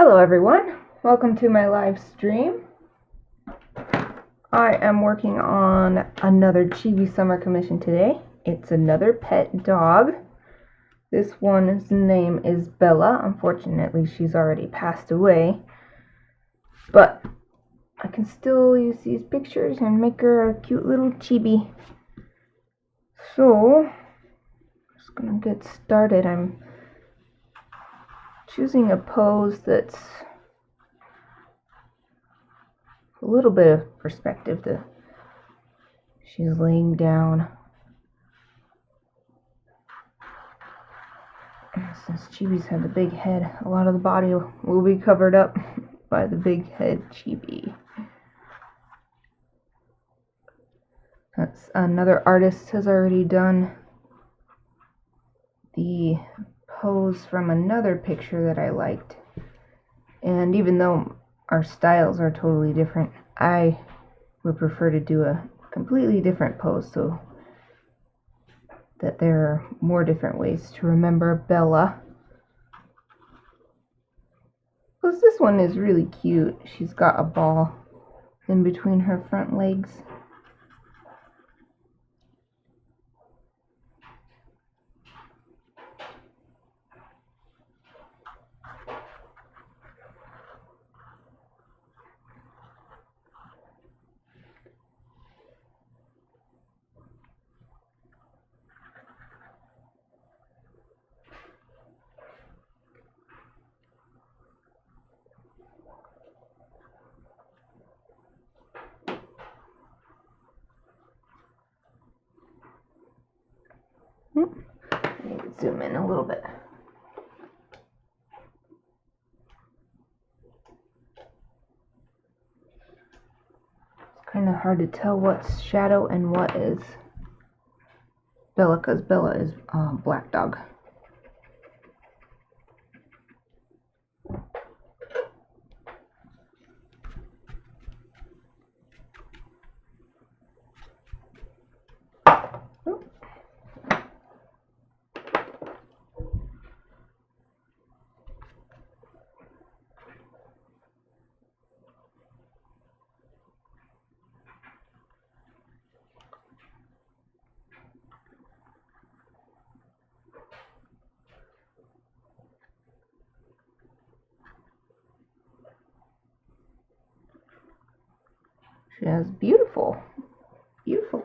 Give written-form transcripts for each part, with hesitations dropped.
Hello everyone, welcome to my live stream. I am working on another Chibi Summer commission today. It's another pet dog. This one's name is Bella. Unfortunately, she's already passed away, but I can still use these pictures and make her a cute little chibi. So, just gonna get started. I'm choosing a pose that's a little bit of perspective. She's laying down. Since chibis have the big head, a lot of the body will be covered up by the big head chibi. That's another artist has already done the pose from another picture that I liked. And even though our styles are totally different, I would prefer to do a completely different pose so that there are more different ways to remember Bella. Plus this one is really cute. She's got a ball in between her front legs. Need to zoom in a little bit. It's kind of hard to tell what's shadow and what is Bella, because Bella is black dog. She has beautiful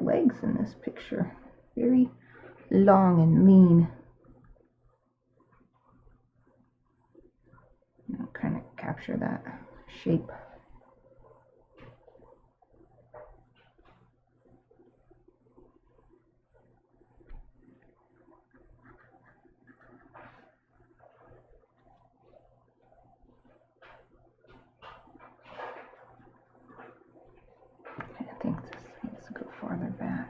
legs in this picture. Very long and lean. I'll kind of capture that shape. I think this needs to go farther back.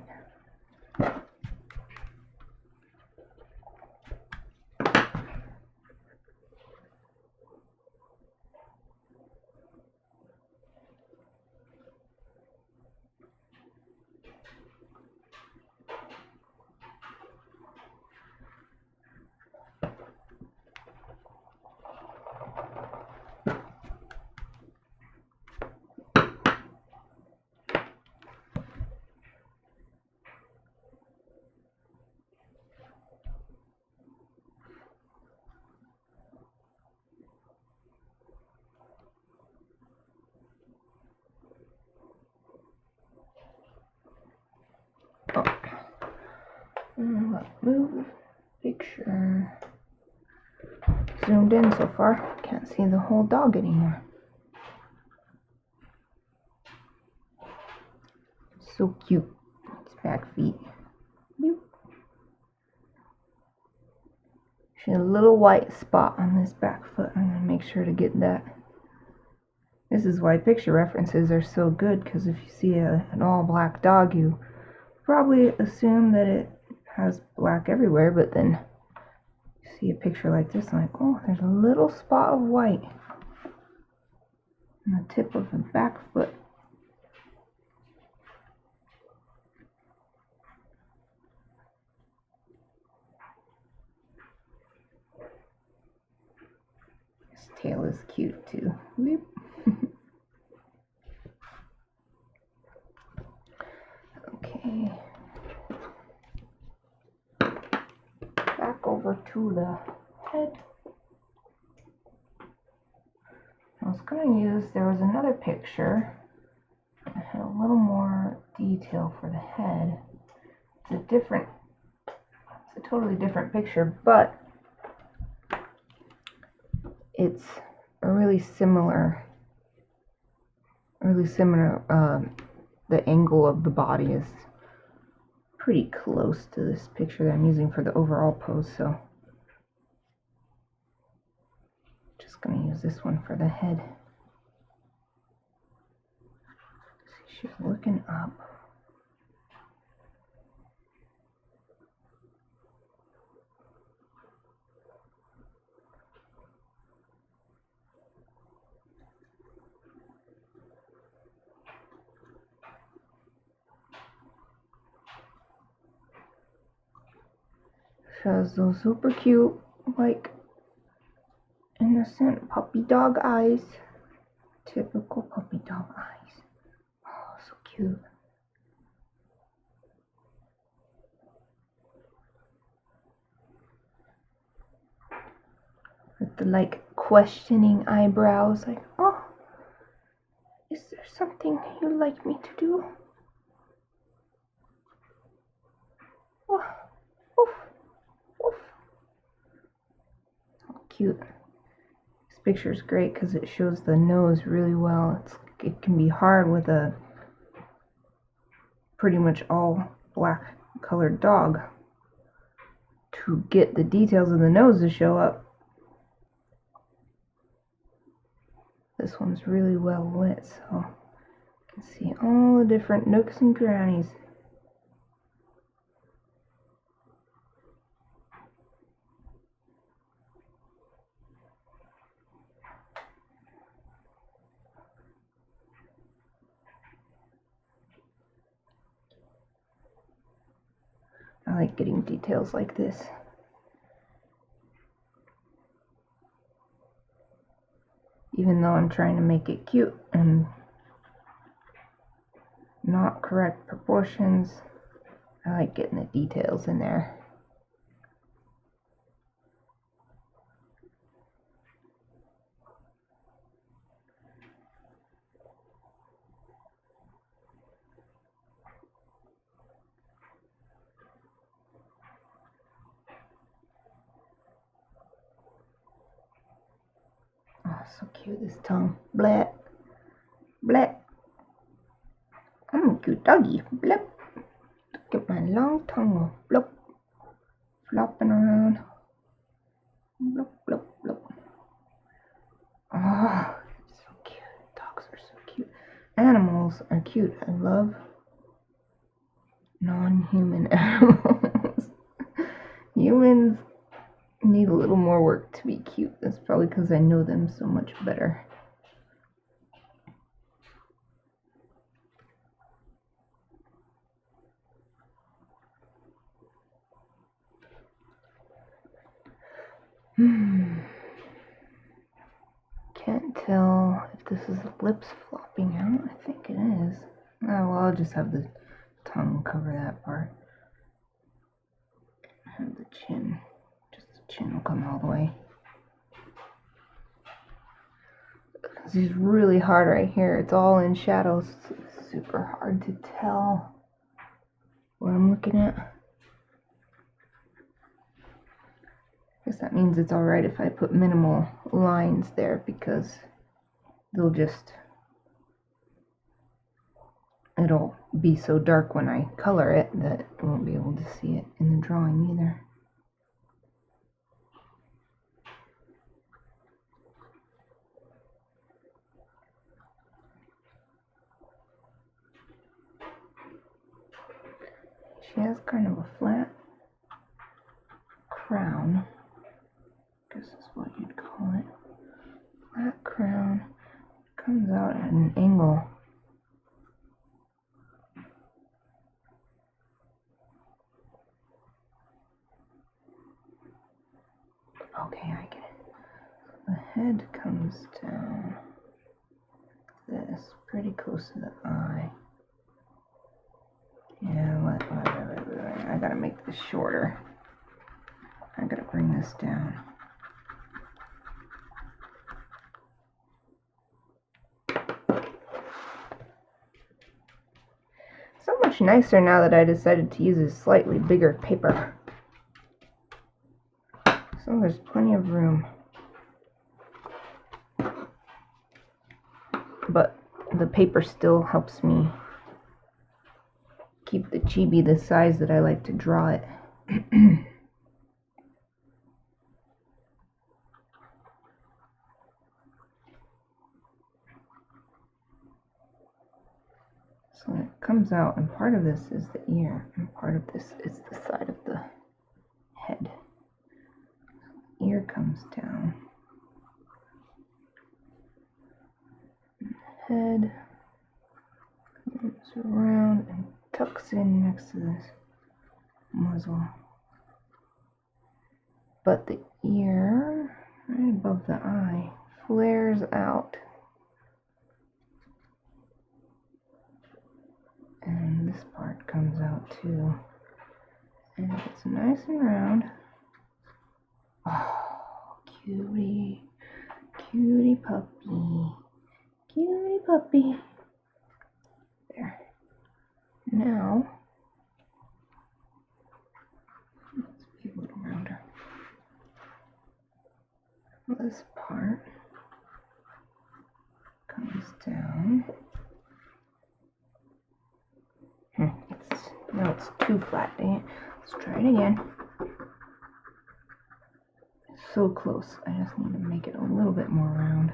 Let's move the picture. Zoomed in so far, can't see the whole dog anymore. So cute. Its back feet. She has a little white spot on this back foot. I'm going to make sure to get that. This is why picture references are so good, because if you see an all black dog, you probably assume that it has black everywhere, but then you see a picture like this and like, oh, there's a little spot of white on the tip of the back foot. His tail is cute. cute too. Weep. Okay. Back over to the head. I was going to use, there was another picture that had a little more detail for the head. It's a totally different picture, but it's a really similar, the angle of the body is pretty close to this picture that I'm using for the overall pose, so just going to use this one for the head. She's looking up. She has those super cute, like, innocent puppy dog eyes. Typical puppy dog eyes. Oh, so cute. With the, like, questioning eyebrows, like, oh, is there something you'd like me to do? Oh, oof, oof. Oh, cute. This picture is great because it shows the nose really well. It can be hard with a pretty much all black colored dog to get the details of the nose to show up. This one's really well lit, so you can see all the different nooks and crannies. I like getting details like this. Even though I'm trying to make it cute and not correct proportions, I like getting the details in there. Oh, so cute, this tongue. Blah. Blah. I'm a cute doggy. Blah. Look at my long tongue. Blop. Flopping around. Blop, blop, blop. Oh, so cute. Dogs are so cute. Animals are cute. I love non-human animals. Humans need a little more work to be cute. That's probably because I know them so much better. Can't tell if this is lips flopping out. I think it is. Oh, well, I'll just have the tongue cover that part. Have the chin. Just the chin will come all the way. This is really hard right here. It's all in shadows. It's super hard to tell what I'm looking at. I guess that means it's alright if I put minimal lines there because it'll be so dark when I color it that I won't be able to see it in the drawing either. She has kind of a flat crown. I guess that's what you'd call it. Flat crown. Comes out at an angle. Okay, I get it. The head comes down this, pretty close to the eye. Yeah, wait, I gotta make this shorter. I gotta bring this down. So much nicer now that I decided to use a slightly bigger paper. So there's plenty of room. But the paper still helps me keep the chibi the size that I like to draw it. So it comes out, and part of this is the ear, and part of this is the side of the head. Ear comes down. Head comes around and tucks in next to this muzzle. But the ear, right above the eye, flares out. And this part comes out too. And it's nice and round. Oh, cutie. Cutie puppy. Cutie puppy. There. Now, let's be a little rounder. This part comes down. It's too flat, dang it. Let's try it again. It's so close. I just need to make it a little bit more round.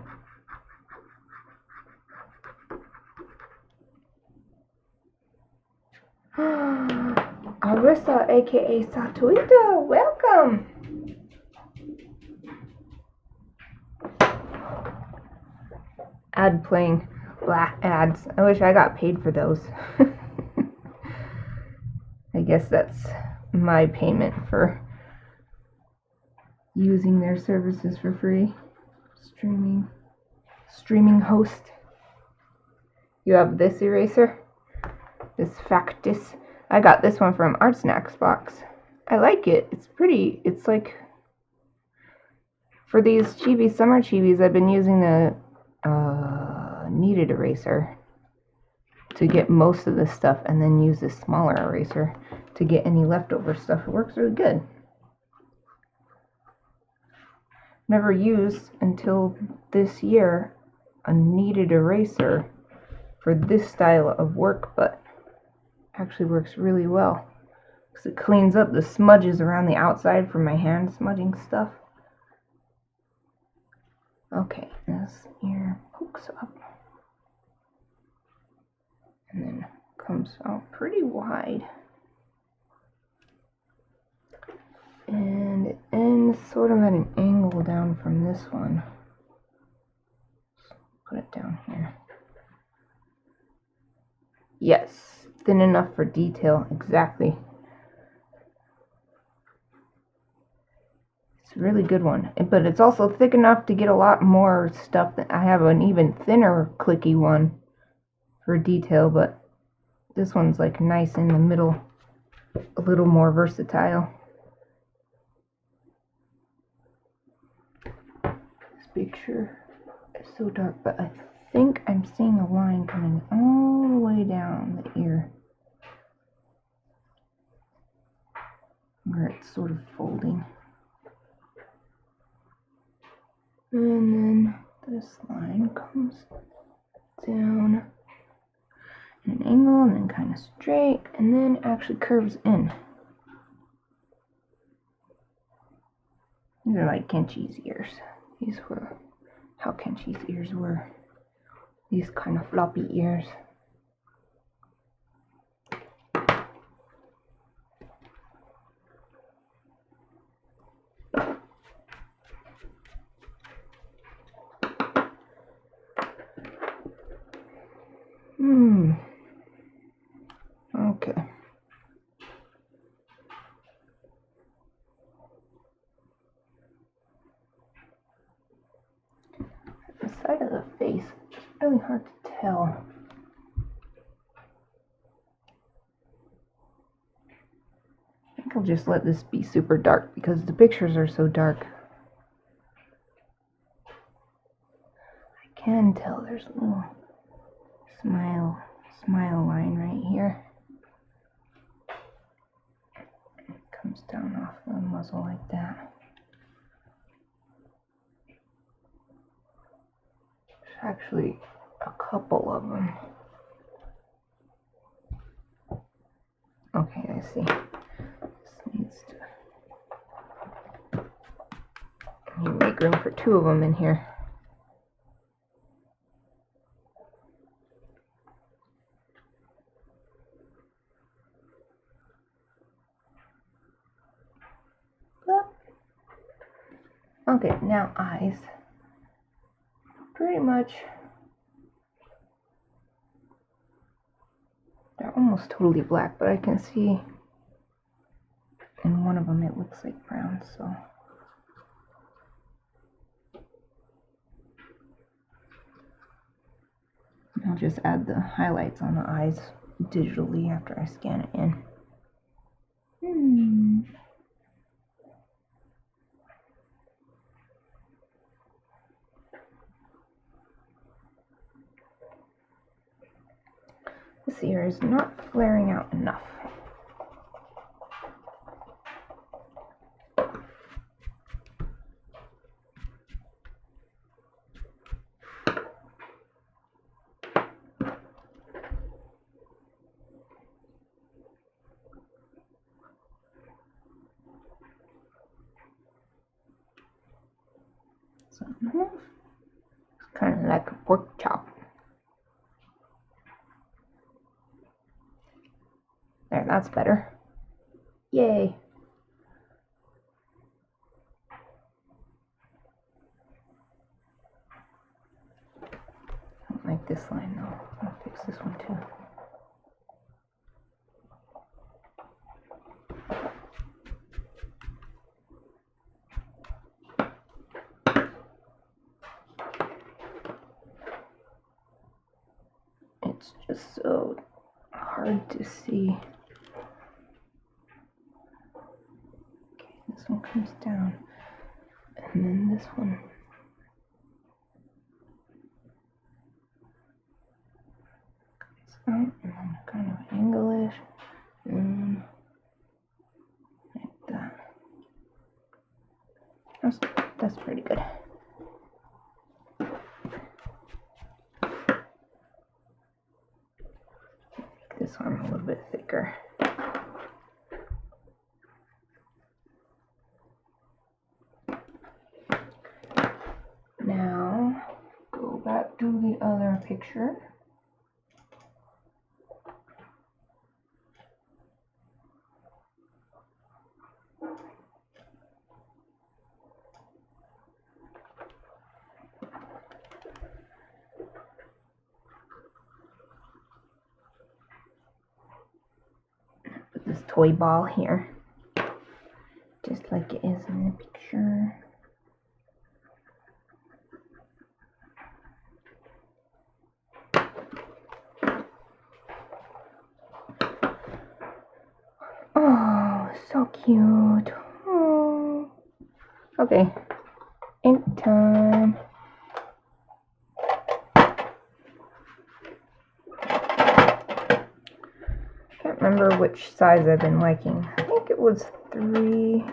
Arissa, aka Satuita, welcome! Ad playing black ads. I wish I got paid for those. I guess that's my payment for using their services for free. Streaming host. You have this eraser? This Factus. I got this one from Art Snacks box. I like it. It's pretty. It's like, for these Chibi Summer Chibis, I've been using the kneaded eraser to get most of this stuff, and then use this smaller eraser to get any leftover stuff. It works really good. Never used until this year a kneaded eraser for this style of work, but actually works really well because it cleans up the smudges around the outside from my hand smudging stuff. Okay, this ear pokes up and then comes out pretty wide, and it ends sort of at an angle down from this one. Put it down here. Yes, thin enough for detail, exactly. It's a really good one, but it's also thick enough to get a lot more stuff. I have an even thinner clicky one for detail, but this one's like nice in the middle, a little more versatile. This picture is so dark, but I think I'm seeing a line coming all the way down the ear, where it's sort of folding. And then this line comes down at an angle and then kind of straight, and then actually curves in. These are like Kenchi's ears. These were how Kenchi's ears were. These kind of floppy ears. Okay. really hard to tell. I think I'll just let this be super dark because the pictures are so dark. I can tell there's a little smile line right here. It comes down off the muzzle like that. There's actually a couple of them. Okay, I see. This needs to... You make room for two of them in here. Okay, now eyes. Pretty much, they're almost totally black, but I can see in one of them it looks like brown, so. I'll just add the highlights on the eyes digitally after I scan it in. This ear is not flaring out enough. So, it's kind of like a pork chop. There, that's better. Yay! I don't like this line though. I'll fix this one too. It's just so hard to see. Okay, this one comes down, and then this one. Comes out, and then kind of angle it, and like that. That's pretty good. Make this one a little bit thicker. Now, go back to the other picture. Put this toy ball here, just like it is in the picture. Oh, so cute. Oh. Okay, ink time. Can't remember which size I've been liking. I think it was 3.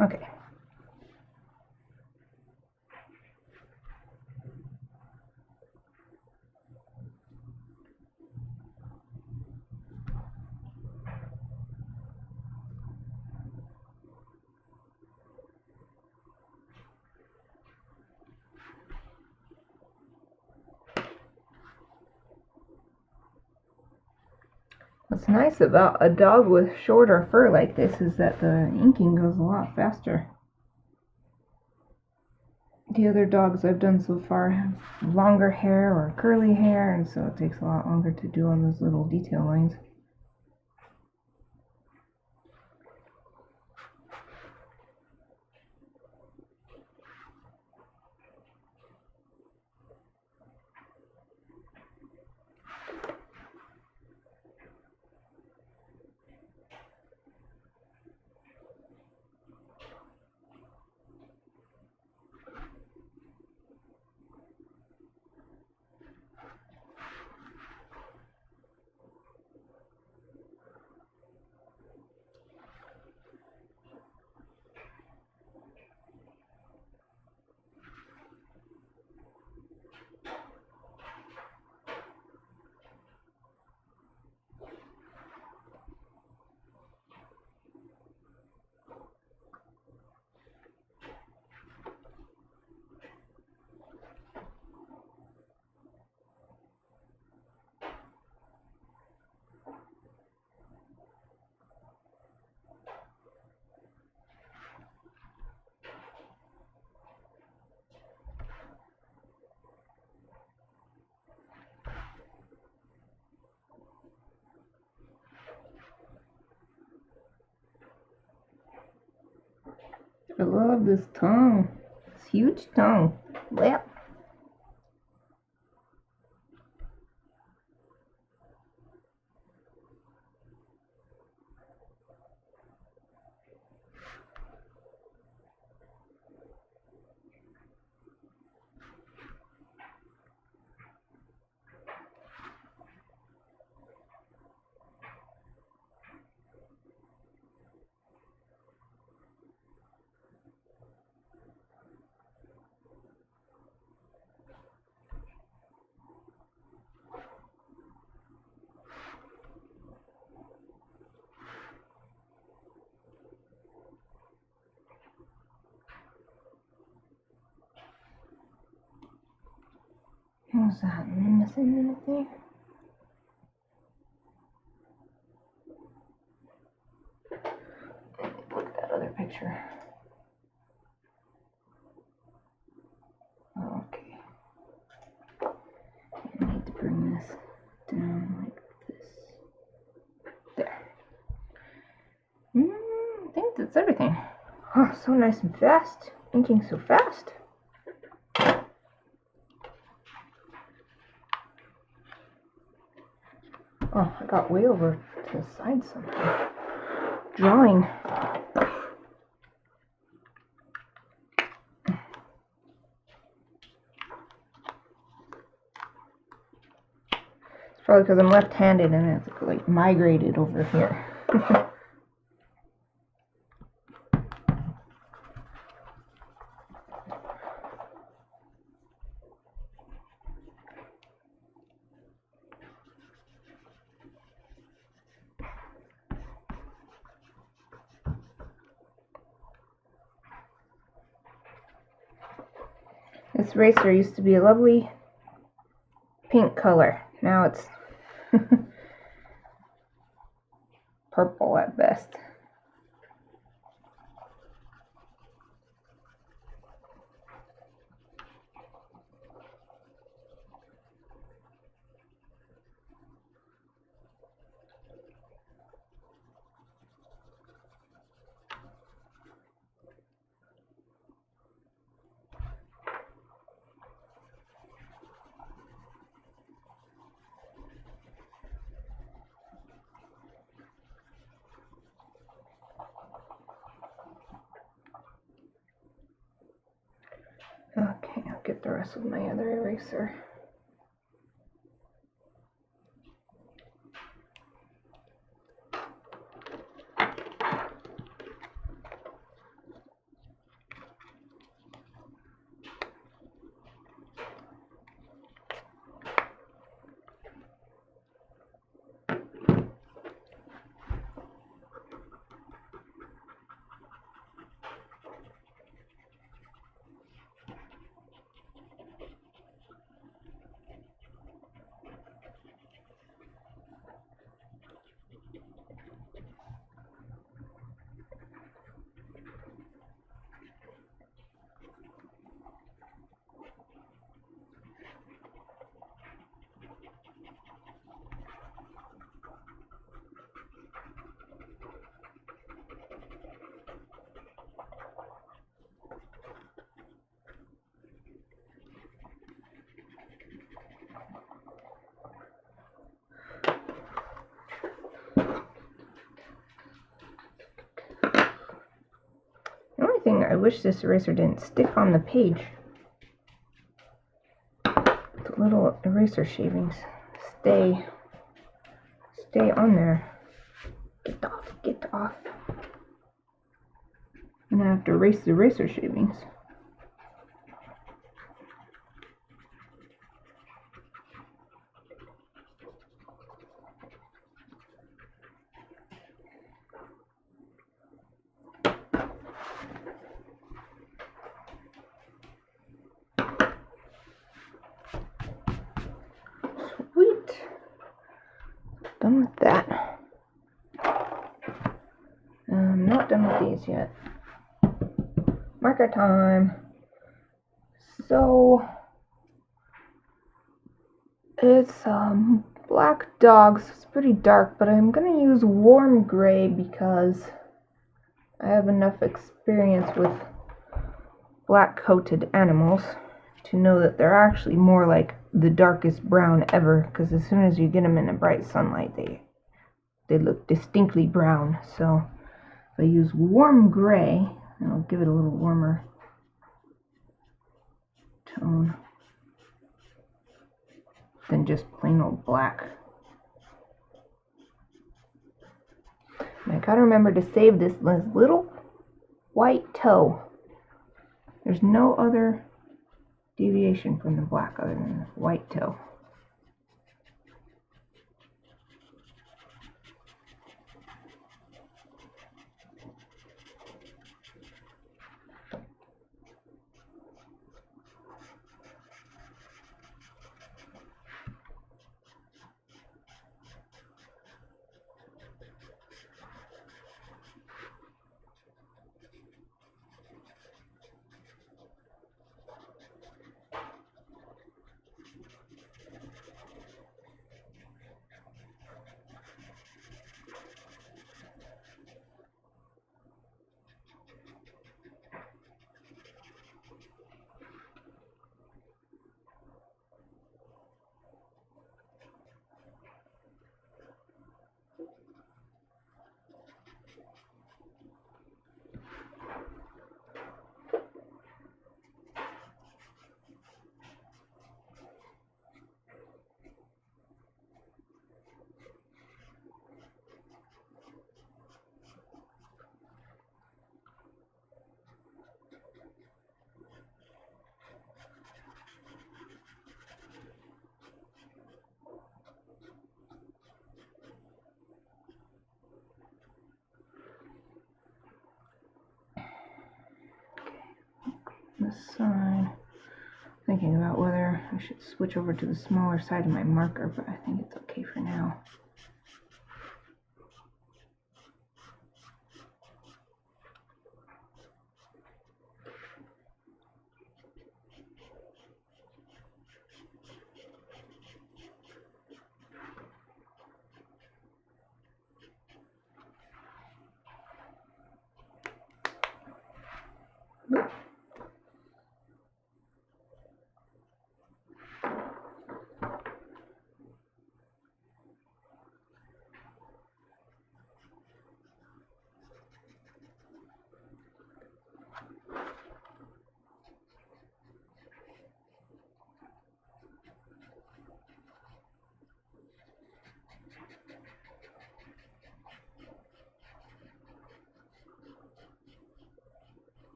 Okay. What's nice about a dog with shorter fur like this is that the inking goes a lot faster. The other dogs I've done so far have longer hair or curly hair, and so it takes a lot longer to do on those little detail lines. I love this tongue. This huge tongue. Well. What's that? Am I missing anything? Look at that other picture. Okay. I need to bring this down like this. There. I think that's everything. Oh, so nice and fast. Inking so fast. Oh, I got way over to the side somehow. Drawing. It's probably because I'm left-handed and it's like migrated over here. This eraser used to be a lovely pink color. Now it's purple at best. Okay, I'll get the rest of my other eraser. The only thing I wish this eraser didn't stick on the page. The little eraser shavings stay on there. Get off, get off. And I have to erase the eraser shavings. Sweet. Done with that. I'm not done with these yet. Marker time. So it's black dogs. It's pretty dark, but I'm gonna use warm gray because I have enough experience with black-coated animals to know that they're actually more like the darkest brown ever, because as soon as you get them in the bright sunlight, they look distinctly brown. So if I use warm gray, and I'll give it a little warmer tone than just plain old black. And I gotta remember to save this little white toe. There's no other deviation from the black other than the white toe. This side, thinking about whether I should switch over to the smaller side of my marker, but I think it's okay for now.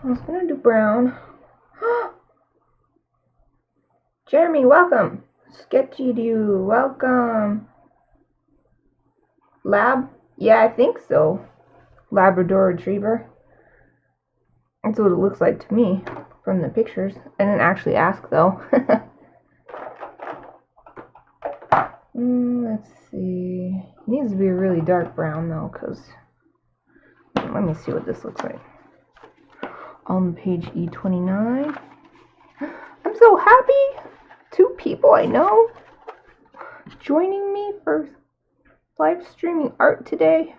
I was gonna do brown. Jeremy, welcome. Sketchy do, welcome. Lab? Yeah, I think so. Labrador Retriever. That's what it looks like to me from the pictures. I didn't actually ask though. Let's see. It needs to be a really dark brown though, because let me see what this looks like. On page E29. I'm so happy! 2 people I know joining me for live streaming art today.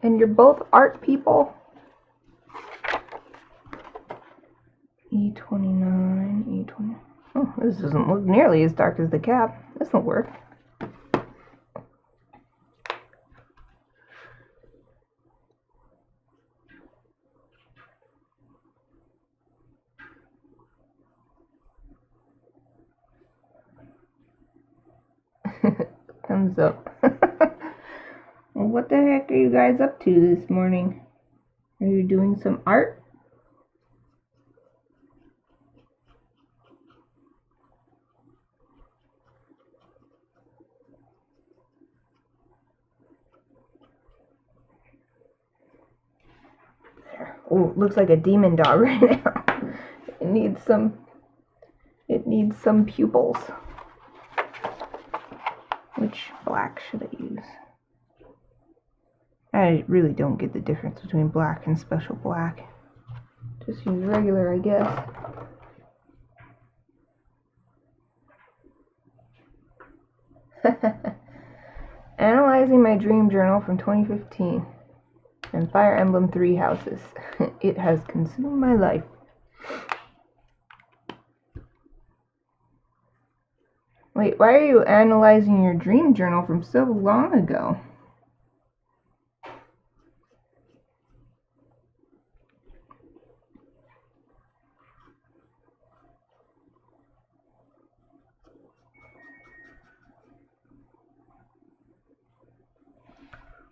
And you're both art people. E29, E20. Oh, this doesn't look nearly as dark as the cap. This will work. Thumbs up. Well, what the heck are you guys up to this morning? Are you doing some art? Oh, looks like a demon dog right now. It needs some pupils. Which black should I use? I really don't get the difference between black and special black. Just use regular, I guess. Analyzing my dream journal from 2015 and Fire Emblem 3 houses. It has consumed my life. Wait, why are you analyzing your dream journal from so long ago?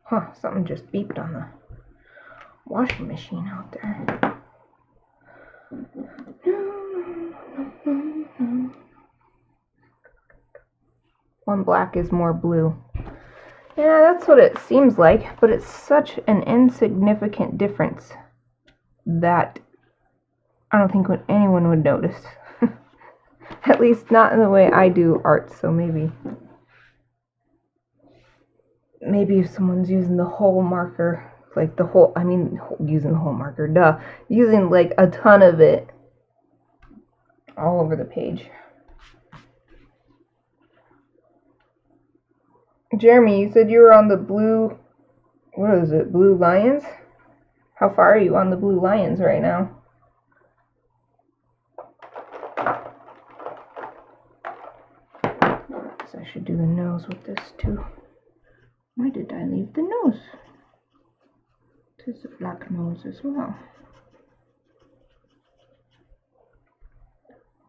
Huh, something just beeped on the washing machine out there. One black is more blue. Yeah, that's what it seems like, but it's such an insignificant difference that I don't think anyone would notice. At least not in the way I do art, so maybe if someone's using the whole marker, like the whole, using the whole marker, using like a ton of it all over the page. Jeremy, you said you were on the blue, what is it, Blue Lions? How far are you on the Blue Lions right now? So I should do the nose with this too. Why did I leave the nose? There's a black nose as well.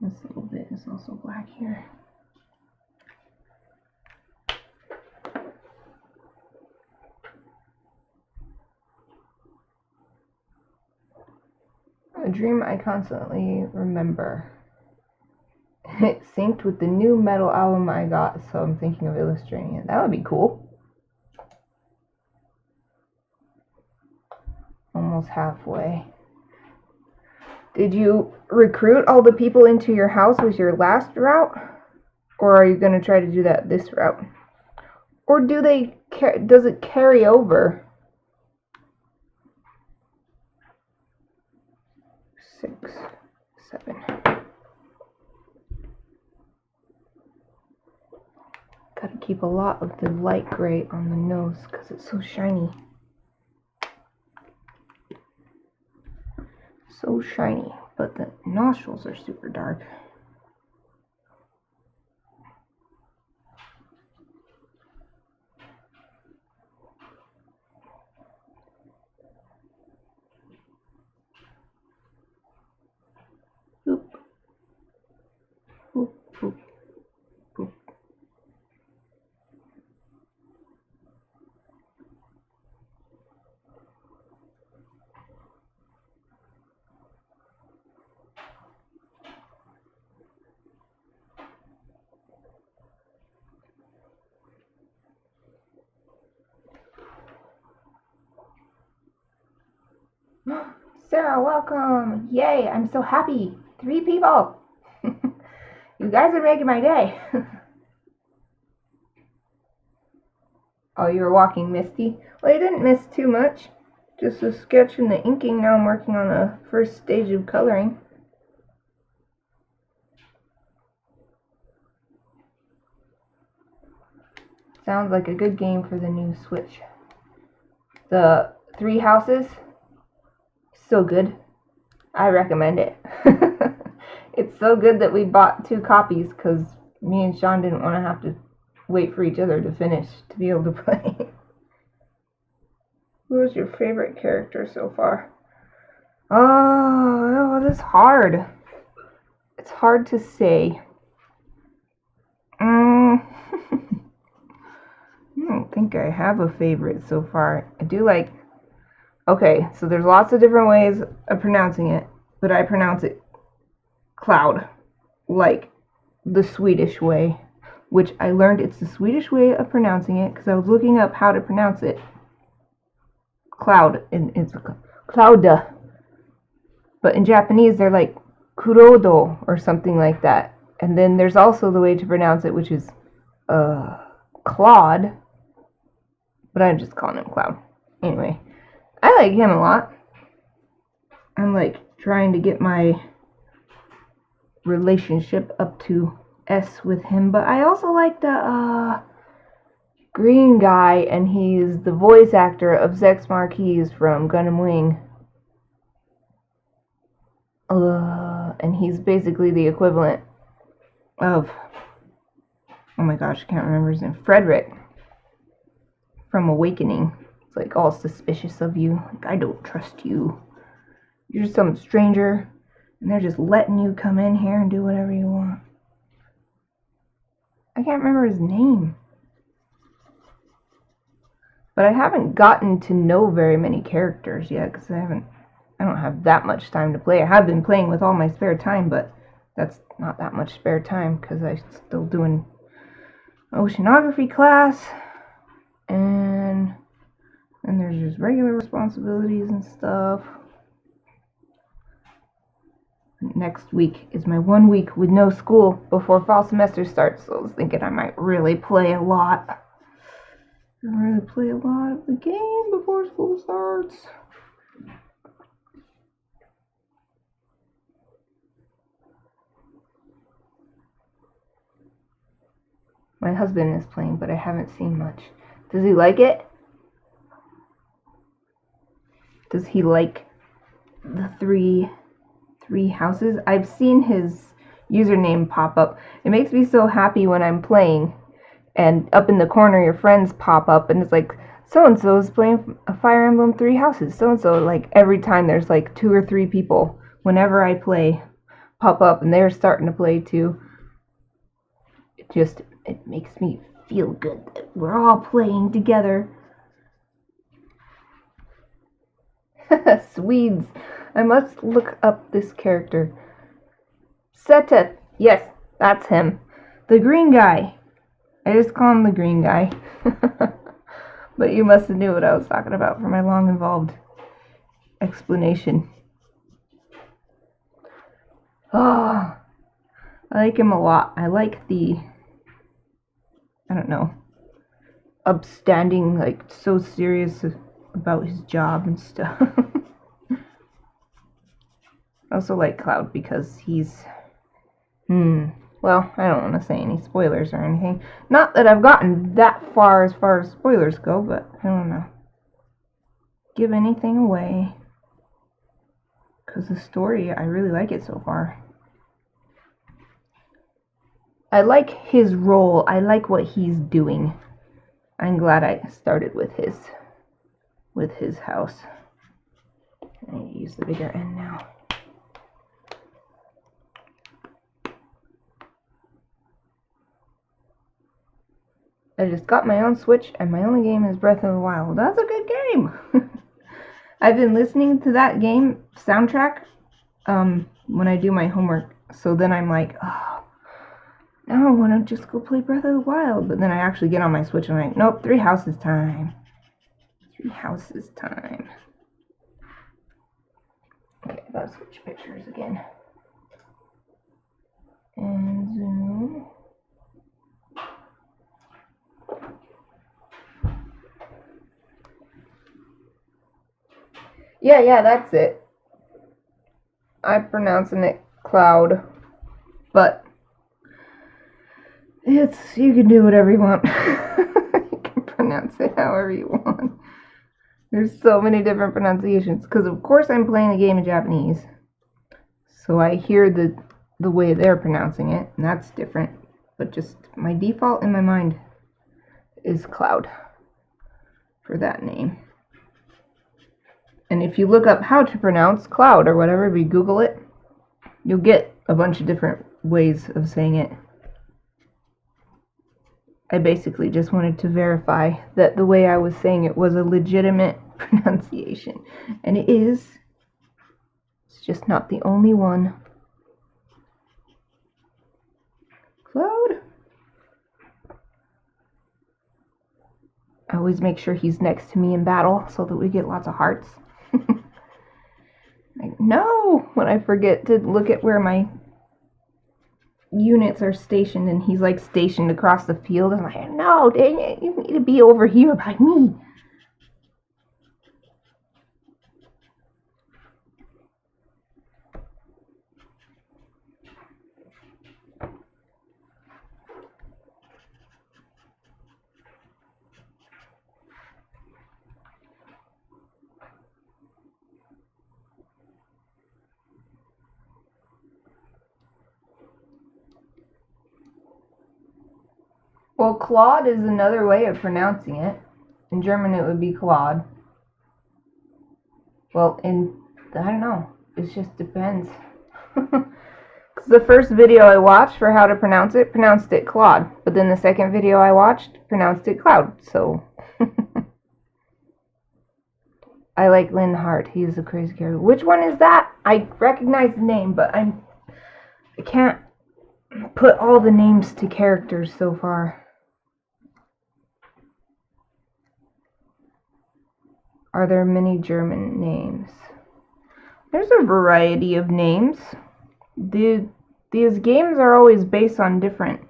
This little bit is also black here. A dream I constantly remember. It synced with the new metal album I got, so I'm thinking of illustrating it. That would be cool. Almost halfway. Did you recruit all the people into your house with your last route? Or are you going to try to do that this route? Or does it carry over? 6, 7. Gotta keep a lot of the light gray on the nose because it's so shiny. So shiny, but the nostrils are super dark. Boop. Boop, boop, boop. Sarah, welcome! Yay, I'm so happy! 3 people! You guys are making my day! Oh, you were walking misty? Well, you didn't miss too much. Just a sketch and the inking. Now I'm working on the first stage of coloring. Sounds like a good game for the new Switch. The 3 houses, so good. I recommend it. It's so good that we bought 2 copies because me and Sean didn't want to have to wait for each other to finish to be able to play. Who was your favorite character so far? Oh, that's hard. It's hard to say. I don't think I have a favorite so far. I do like... Okay, so there's lots of different ways of pronouncing it, but I pronounce it Cloud, like the Swedish way, which I learned it's the Swedish way of pronouncing it because I was looking up how to pronounce it. Cloud, and it's Clouda, But in Japanese, they're like Kurodo or something like that. And then there's also the way to pronounce it, which is Claude. But I'm just calling him Cloud. Anyway, I like him a lot. I'm like trying to get my relationship up to S with him. But I also like the green guy, and he's the voice actor of Zex Marquis from Gundam Wing. And he's basically the equivalent of, oh my gosh, I can't remember his name, Frederick from Awakening. It's like all suspicious of you. Like, I don't trust you. You're just some stranger, and they're just letting you come in here and do whatever you want. I can't remember his name. But I haven't gotten to know very many characters yet, because I don't have that much time to play. I have been playing with all my spare time, but that's not that much spare time, because I'm still doing oceanography class, and then there's just regular responsibilities and stuff. Next week is my 1 week with no school before fall semester starts, so I was thinking I might really play a lot. Really play a lot of the game before school starts. My husband is playing, but I haven't seen much. Does he like it? Does he like the three houses? I've seen his username pop up. It makes me so happy when I'm playing, and up in the corner your friends pop up, and it's like, so-and-so is playing a Fire Emblem 3 Houses. So-and-so, like, every time there's like 2 or 3 people, whenever I play, pop up, and they're starting to play too. It makes me feel good that we're all playing together. Swedes. I must look up this character. Seteth. Yes, that's him. The green guy. I just call him the green guy. But you must have knew what I was talking about for my long, involved explanation. Oh, I like him a lot. I like the, I don't know, upstanding, like, so serious about his job and stuff. I also like Cloud because he's, well, I don't want to say any spoilers or anything. Not that I've gotten that far as spoilers go, but I don't know. Give anything away. Because the story, I really like it so far. I like his role. I like what he's doing. I'm glad I started with his house. I need to use the bigger end now. I just got my own Switch, and my only game is Breath of the Wild. That's a good game! I've been listening to that game soundtrack when I do my homework, so then I'm like, oh, now I want to just go play Breath of the Wild. But then I actually get on my Switch and I'm like, nope, 3 houses time. 3 houses time. Okay, I gotta switch pictures again. And zoom. Yeah, that's it. I'm pronouncing it Cloud, but you can do whatever you want. You can pronounce it however you want. There's so many different pronunciations, because of course I'm playing the game in Japanese, so I hear the way they're pronouncing it, and that's different, but just my default in my mind is Cloud for that name. And if you look up how to pronounce Cloud or whatever, if you Google it, you'll get a bunch of different ways of saying it. I basically just wanted to verify that the way I was saying it was a legitimate pronunciation. And it is. It's just not the only one. Cloud. I always make sure he's next to me in battle so that we get lots of hearts. no, when I forget to look at where my units are stationed, and he's like stationed across the field. I'm like, no, dang it, you need to be over here by me. Well, Claude is another way of pronouncing it. In German, it would be Claude. Well, I don't know. It just depends. Because the first video I watched for how to pronounce it, pronounced it Claude. But then the second video I watched, pronounced it Cloud. So, I like Linhardt. He's a crazy character. Which one is that? I recognize the name, but I can't put all the names to characters so far. Are there many German names? There's a variety of names. These games are always based on different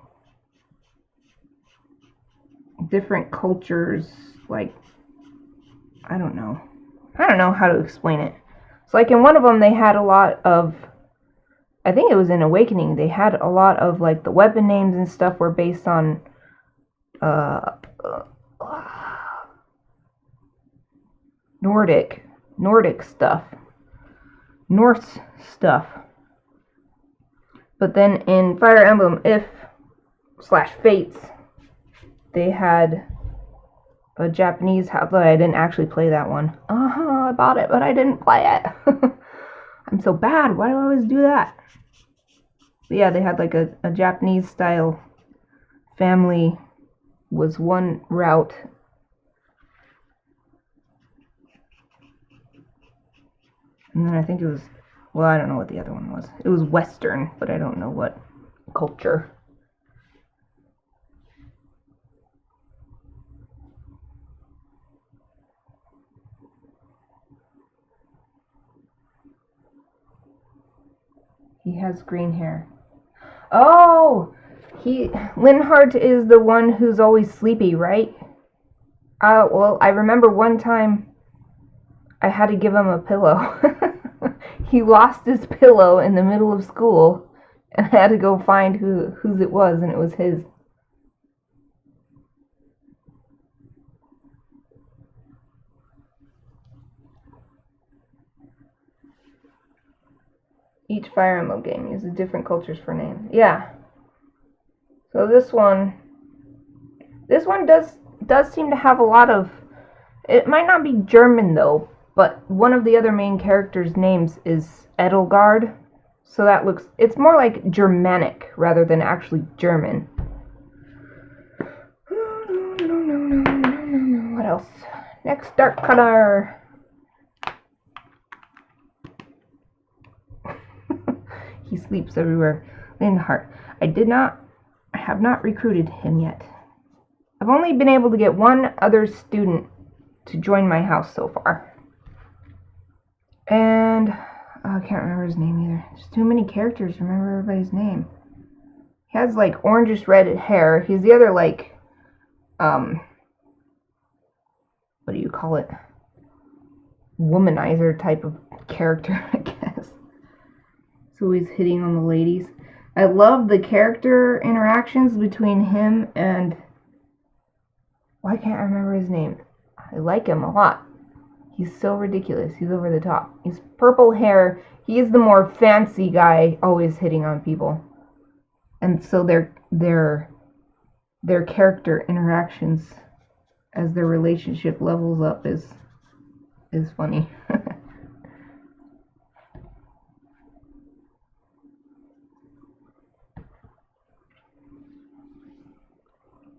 cultures. Like, I don't know how to explain it. It's like in one of them they had a lot of, I think it was in Awakening, they had a lot of like the weapon names and stuff were based on Nordic stuff, Norse stuff. But then in Fire Emblem If/Fates, they had a Japanese house. I didn't actually play that one. I bought it, but I didn't play it. I'm so bad. Why do I always do that? But yeah, they had like a Japanese style family was one route. And then I think it was, well, I don't know what the other one was. It was Western, but I don't know what culture. He has green hair. Oh! Linhardt is the one who's always sleepy, right? Well, I remember one time I had to give him a pillow. He lost his pillow in the middle of school, and I had to go find whose it was, and it was his. Each Fire Emblem game uses different cultures for names. Yeah. So this one does seem to have a lot of, it might not be German though, but one of the other main characters' names is Edelgard. So that looks, it's more like Germanic rather than actually German. What else? Next dark color. He sleeps everywhere. Linhardt. I have not recruited him yet. I've only been able to get one other student to join my house so far. And I can't remember his name either. There's too many characters to remember everybody's name. He has like orangish red hair. He's the other like, what do you call it? Womanizer type of character, I guess. So he's hitting on the ladies. I love the character interactions between him and, why can't I remember his name? I like him a lot. He's so ridiculous. He's over the top. He's purple hair. He is the more fancy guy, always hitting on people. And so their character interactions as their relationship levels up is funny.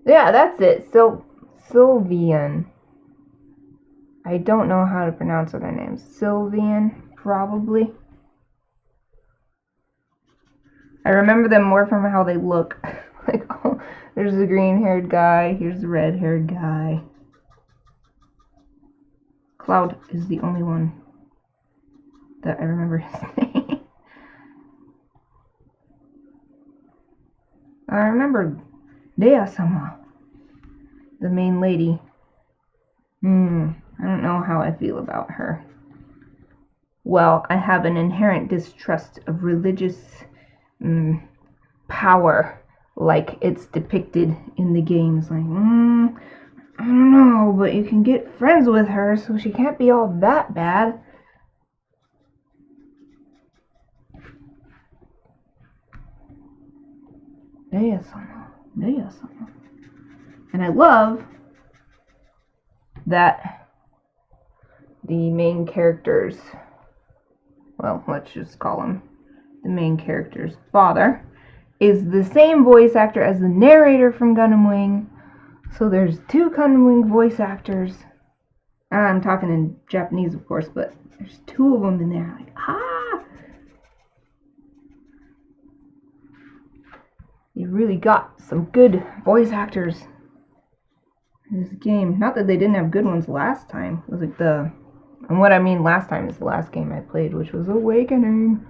Yeah, that's it. Sylvian. I don't know how to pronounce other names. Sylvian, probably. I remember them more from how they look. Like, oh, there's the green-haired guy. Here's the red-haired guy. Cloud is the only one. that I remember his name. I remember Dea-sama, the main lady. I don't know how I feel about her. Well, I have an inherent distrust of religious power like it's depicted in the games. Like, I don't know, but you can get friends with her, so she can't be all that bad. Dea-sama. And I love that the main character's, well, let's just call him the main character's father, is the same voice actor as the narrator from Gundam Wing. So there's 2 Gundam Wing voice actors. I'm talking in Japanese, of course, but there's 2 of them in there. Like, you really got some good voice actors in this game. Not that they didn't have good ones last time. It was like and what I mean last time is the last game I played, which was Awakening.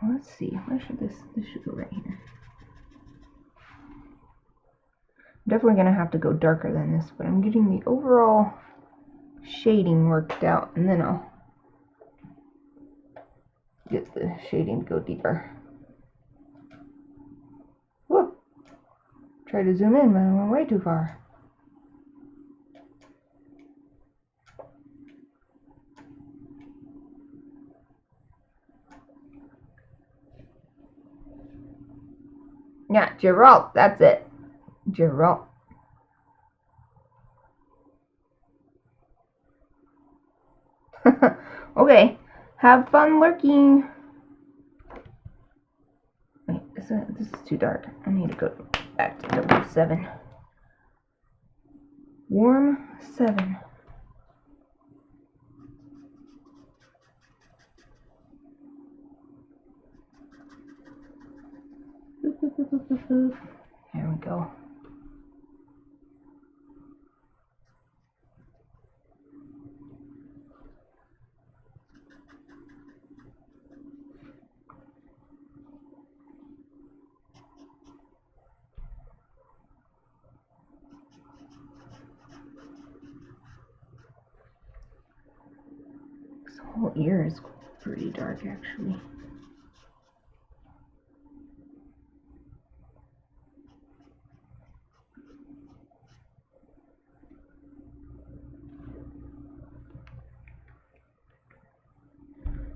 Let's see, where should this should go right here. I'm definitely gonna have to go darker than this, but I'm getting the overall shading worked out, and then I'll get the shading to go deeper. Whoop! Try to zoom in, but I went way too far. Yeah, Geralt, that's it. Geralt. Okay, have fun lurking. Wait, this is too dark. I need to go back to 7. Warm 7. There we go. This whole ear is pretty dark, actually.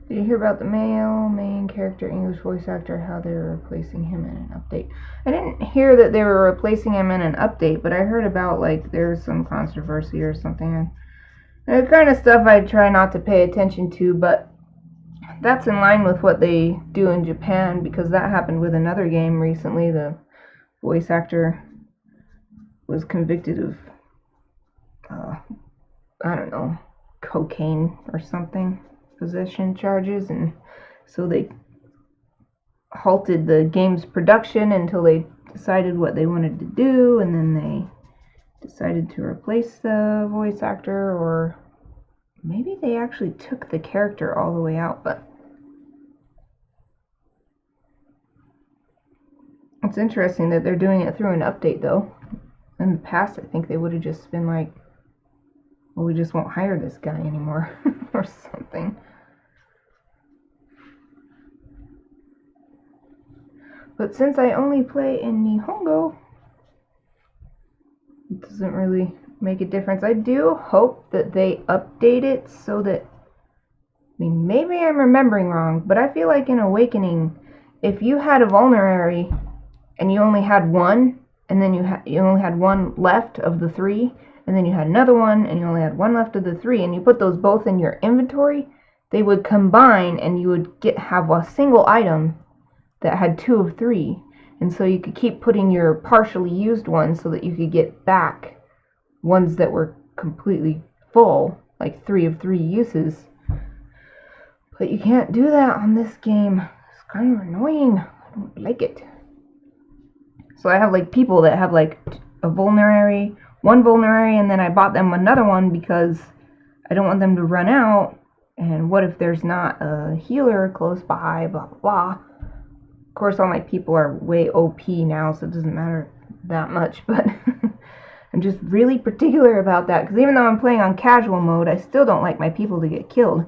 Did you hear about the main character English voice actor, how they were replacing him in an update? I didn't hear that they were replacing him in an update, but I heard about, like, there's some controversy or something. And the kind of stuff I try not to pay attention to, but that's in line with what they do in Japan, because that happened with another game recently. The voice actor was convicted of, I don't know, cocaine or something. Possession charges, and so they halted the game's production until they decided what they wanted to do, and then they decided to replace the voice actor, or maybe they actually took the character all the way out. But it's interesting that they're doing it through an update, though. In the past, I think they would have just been like, well, we just won't hire this guy anymore or something. But since I only play in Nihongo, it doesn't really make a difference. I do hope that they update it so that, I mean, maybe I'm remembering wrong, but I feel like in Awakening, if you had a vulnerary and you only had one, and then you only had one left of the 3, and then you had another one and you only had one left of the 3, and you put those both in your inventory, they would combine and you would have a single item that had 2 of 3, and so you could keep putting your partially used ones so that you could get back ones that were completely full, like 3 of 3 uses. But you can't do that on this game. It's kind of annoying. I don't like it. So I have like people that have like one vulnerary, and then I bought them another one because I don't want them to run out, And what if there's not a healer close by, blah, blah, blah. Of course, all my people are way OP now, so it doesn't matter that much, but I'm just really particular about that, because even though I'm playing on casual mode, I still don't like my people to get killed.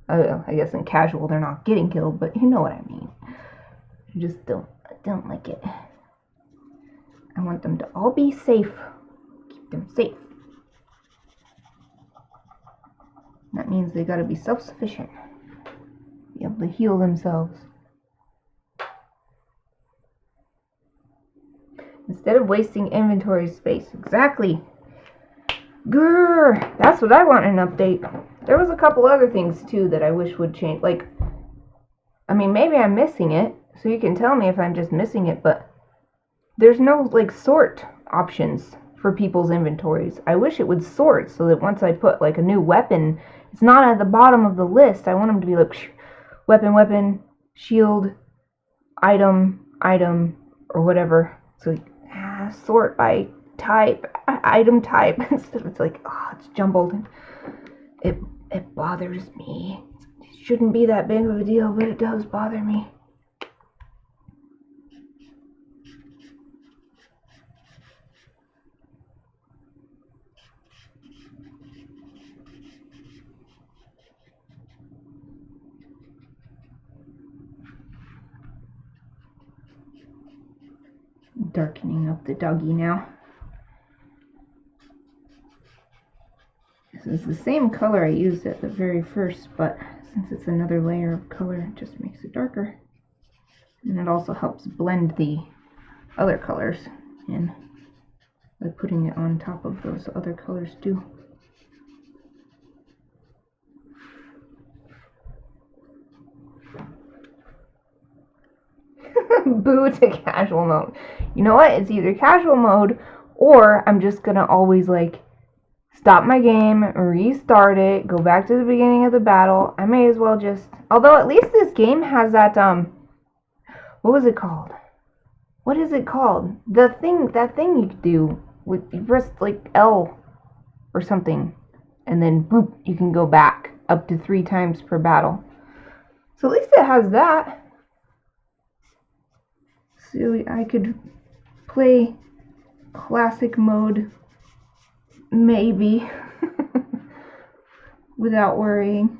I guess in casual they're not getting killed, but you know what I mean. I just don't like it. I want them to all be safe. Keep them safe. That means they gotta be self-sufficient. Be able to heal themselves. Instead of wasting inventory space. Exactly. Grrr. That's what I want in an update. There was a couple other things too that I wish would change. Like, I mean, maybe I'm missing it, so you can tell me if I'm just missing it, but there's no, like, sort options for people's inventories. I wish it would sort so that once I put, like, a new weapon, it's not at the bottom of the list. I want them to be like, weapon, shield, item, or whatever. So, sort by type, item type. Instead of, it's like, oh, it's jumbled. It bothers me. It shouldn't be that big of a deal, but it does bother me. Darkening up the doggy now. This is the same color I used at the very first, but since it's another layer of color, it just makes it darker. And it also helps blend the other colors in by putting it on top of those other colors too. Boo to casual mode. You know what? It's either casual mode or I'm just gonna always like stop my game, restart it, go back to the beginning of the battle. I may as well just, although at least this game has that what was it called? What is it called? That thing you could do with, you press like L or something, and then boop, you can go back up to 3 times per battle. So at least it has that. So I could play classic mode, maybe, without worrying.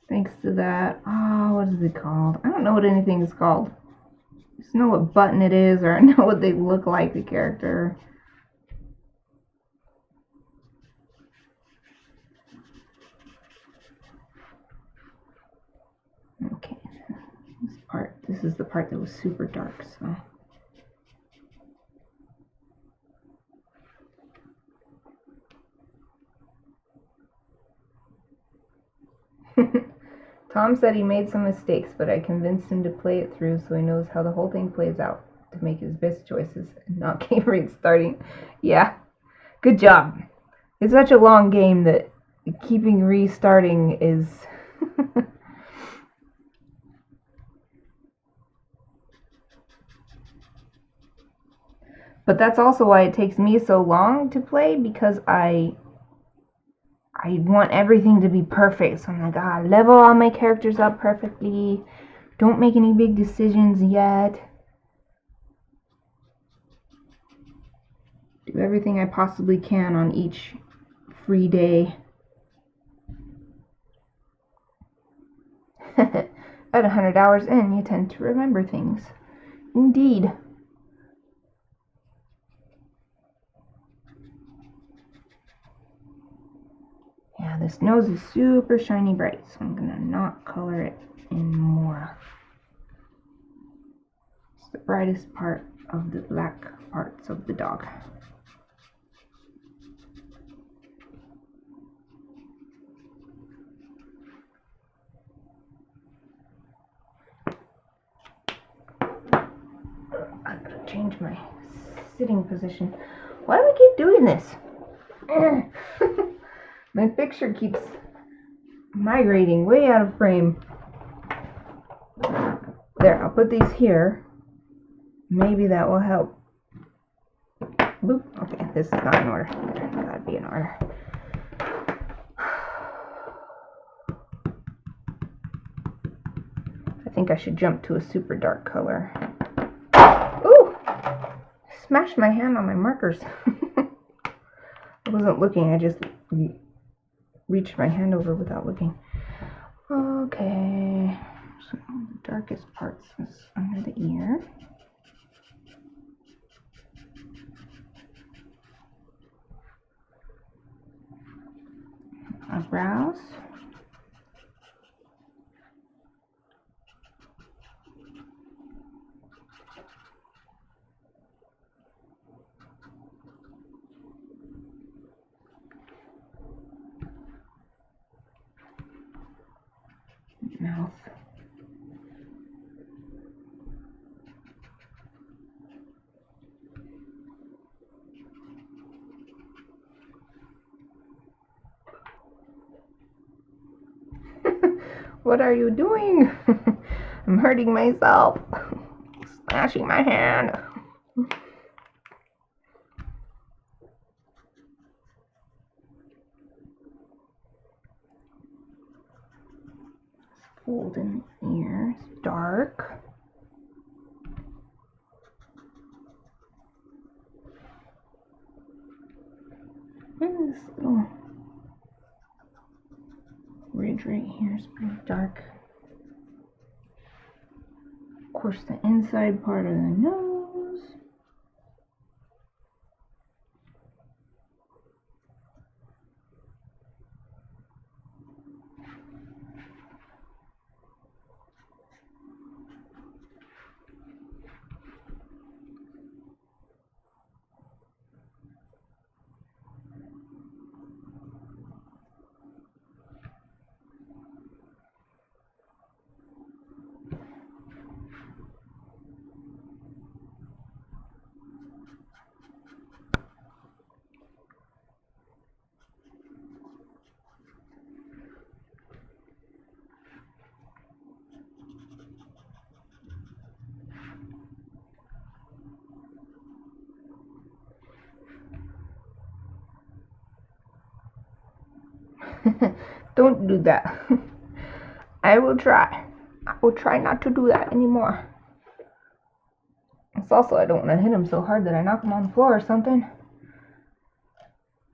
Thanks to that. Oh, what is it called? I don't know what anything is called. I just know what button it is, or I know what they look like, the character. Okay. This is the part that was super dark, so. Tom said he made some mistakes, but I convinced him to play it through so he knows how the whole thing plays out to make his best choices and not keep restarting. Yeah, good job. It's such a long game that keeping restarting is... But that's also why it takes me so long to play, because I want everything to be perfect. So I'm like, level all my characters up perfectly. Don't make any big decisions yet. Do everything I possibly can on each free day. At 100 hours in, you tend to remember things. Indeed. Yeah, this nose is super shiny bright, so I'm gonna not color it in more. It's the brightest part of the black parts of the dog. I gotta change my sitting position. Why do I keep doing this? My picture keeps migrating way out of frame. There, I'll put these here. Maybe that will help. Boop. Okay, this is not in order. There, gotta be in order. think I should jump to a super dark color. Ooh! Smashed my hand on my markers. I wasn't looking, I just reached my hand over without looking. Okay, so the darkest parts is under the ear. Eyebrows. Mouth. What are you doing? I'm hurting myself. Smashing my hand. Fold in the ears. Dark. And this little ridge right here is pretty dark. Of course, the inside part of the nose. Don't do that. I will try. I will try not to do that anymore. It's also, I don't want to hit him so hard that I knock him on the floor or something.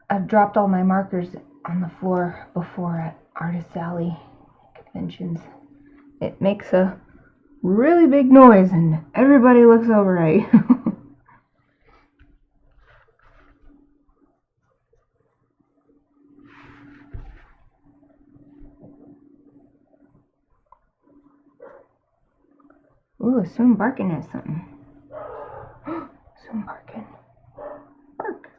I've dropped all my markers on the floor before at Artist Alley conventions. It makes a really big noise and everybody looks over right. Ooh, Swim barking at something. Swim barking. Bark.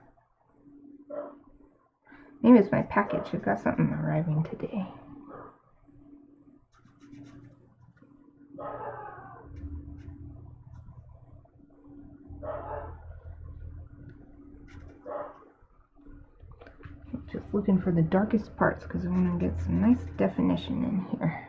Maybe it's my package. I've got something arriving today. Just looking for the darkest parts because I want to get some nice definition in here.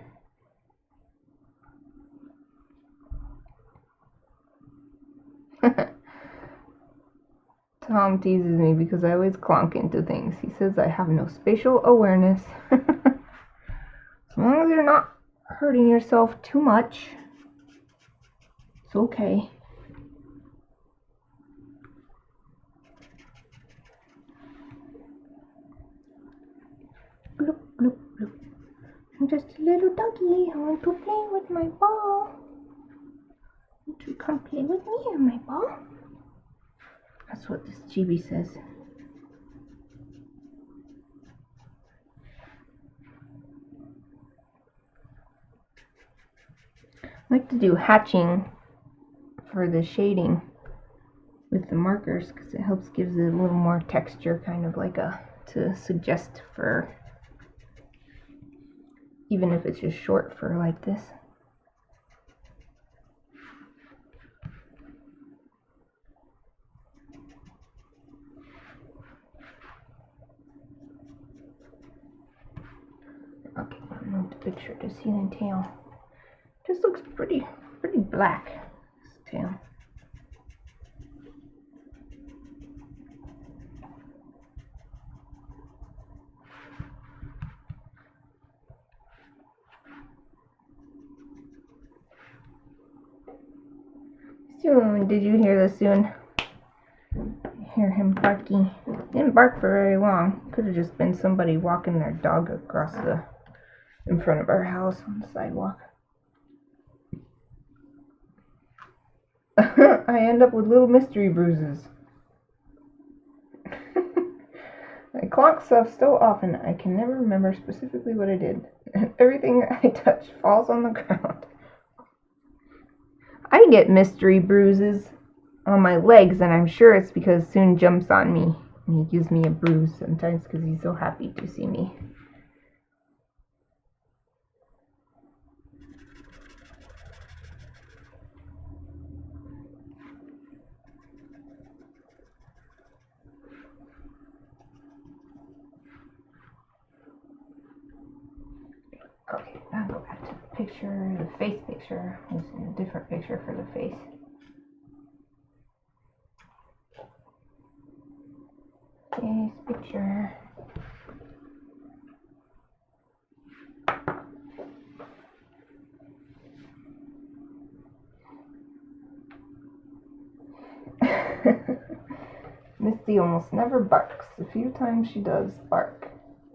Tom teases me because I always clonk into things. He says I have no spatial awareness. As long as you're not hurting yourself too much, it's okay. Bloop, bloop, bloop. I'm just a little doggy. I want to play with my ball. Want to come play with me and my ball? That's what this chibi says. I like to do hatching for the shading with the markers because it helps gives it a little more texture, kind of like to suggest fur, even if it's just short fur like this. Okay, I'll move the picture to see the tail. Just looks pretty black, this tail. Soon. Did you hear the soon? Hear him barking. Didn't bark for very long. Could have just been somebody walking their dog across in front of our house on the sidewalk. I end up with little mystery bruises. I clonk stuff so often I can never remember specifically what I did. Everything I touch falls on the ground. I get mystery bruises on my legs, and I'm sure it's because Soon jumps on me and he gives me a bruise sometimes because he's so happy to see me. Okay, now go back to the picture, the face picture. I'm using a different picture for the face. Face picture. Misty almost never barks. The few times she does bark,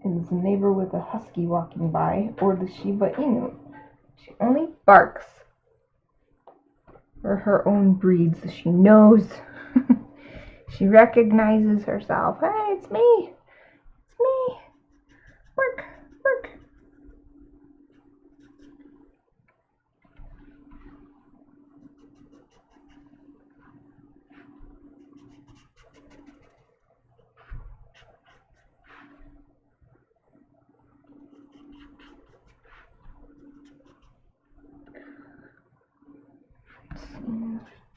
it is a neighbor with a husky walking by, or the Shiba Inu. She only barks for her own breeds. She knows. She recognizes herself. Hey, it's me. It's me. Bark, bark.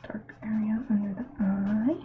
Dark area under the eye.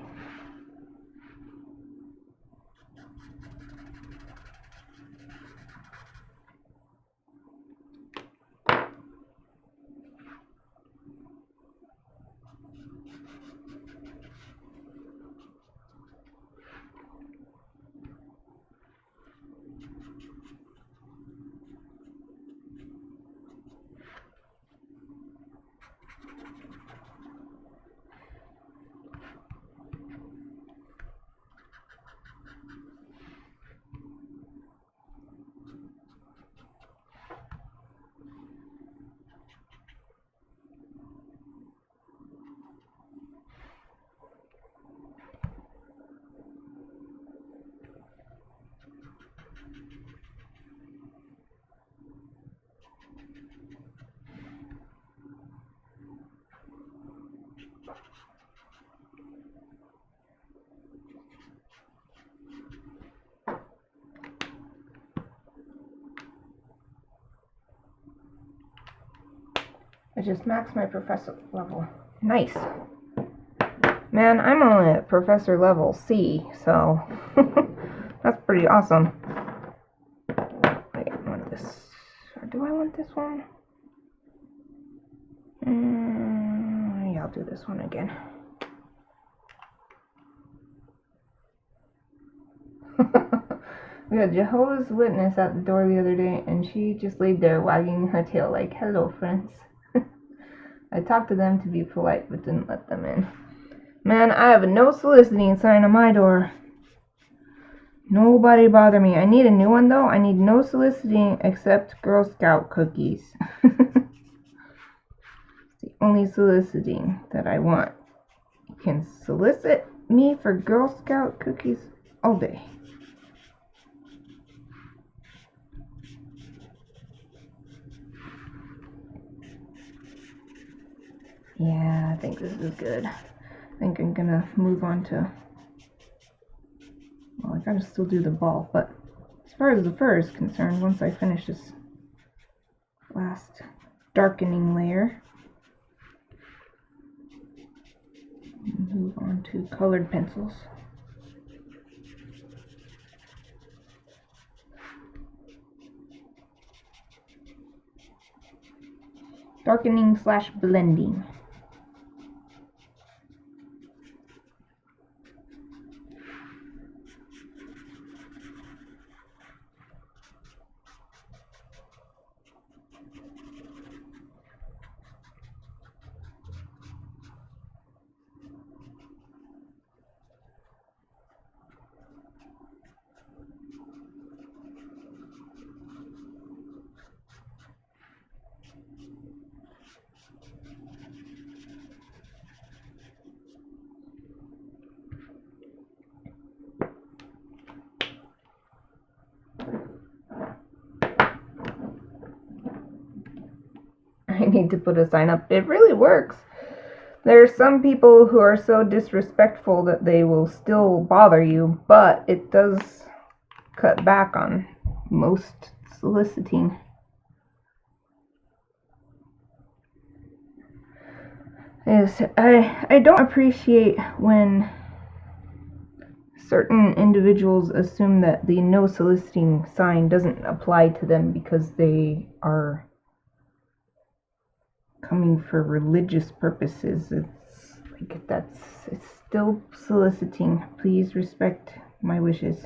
I just maxed my professor level. Nice. Man, I'm only at professor level C, so that's pretty awesome. Wait, I want this. Or do I want this one? Yeah, I'll do this one again. We had Jehovah's Witness at the door the other day, and she just laid there wagging her tail like, hello, friends. I talked to them to be polite, but didn't let them in. Man, I have a no soliciting sign on my door. Nobody bother me. I need a new one, though. I need no soliciting except Girl Scout cookies. It's the only soliciting that I want. You can solicit me for Girl Scout cookies all day. Yeah, I think this is good. I think I'm gonna move on to... Well, I gotta still do the ball, but as far as the fur is concerned, once I finish this last darkening layer, move on to colored pencils. Darkening / blending. I need to put a sign up. It really works. There are some people who are so disrespectful that they will still bother you, but it does cut back on most soliciting. Yes, I don't appreciate when certain individuals assume that the no soliciting sign doesn't apply to them because they are coming for religious purposes. It's like it's still soliciting. Please respect my wishes.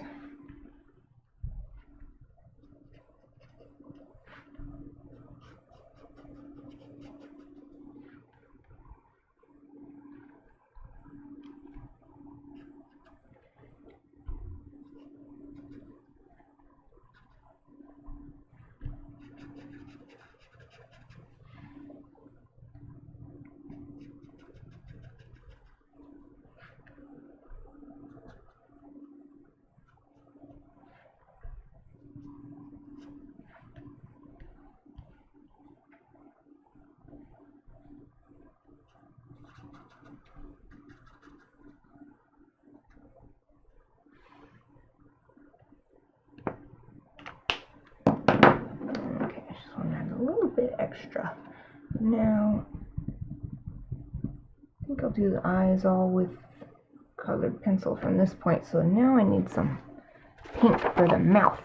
Extra. Now, I think I'll do the eyes all with colored pencil from this point. So now I need some pink for the mouth.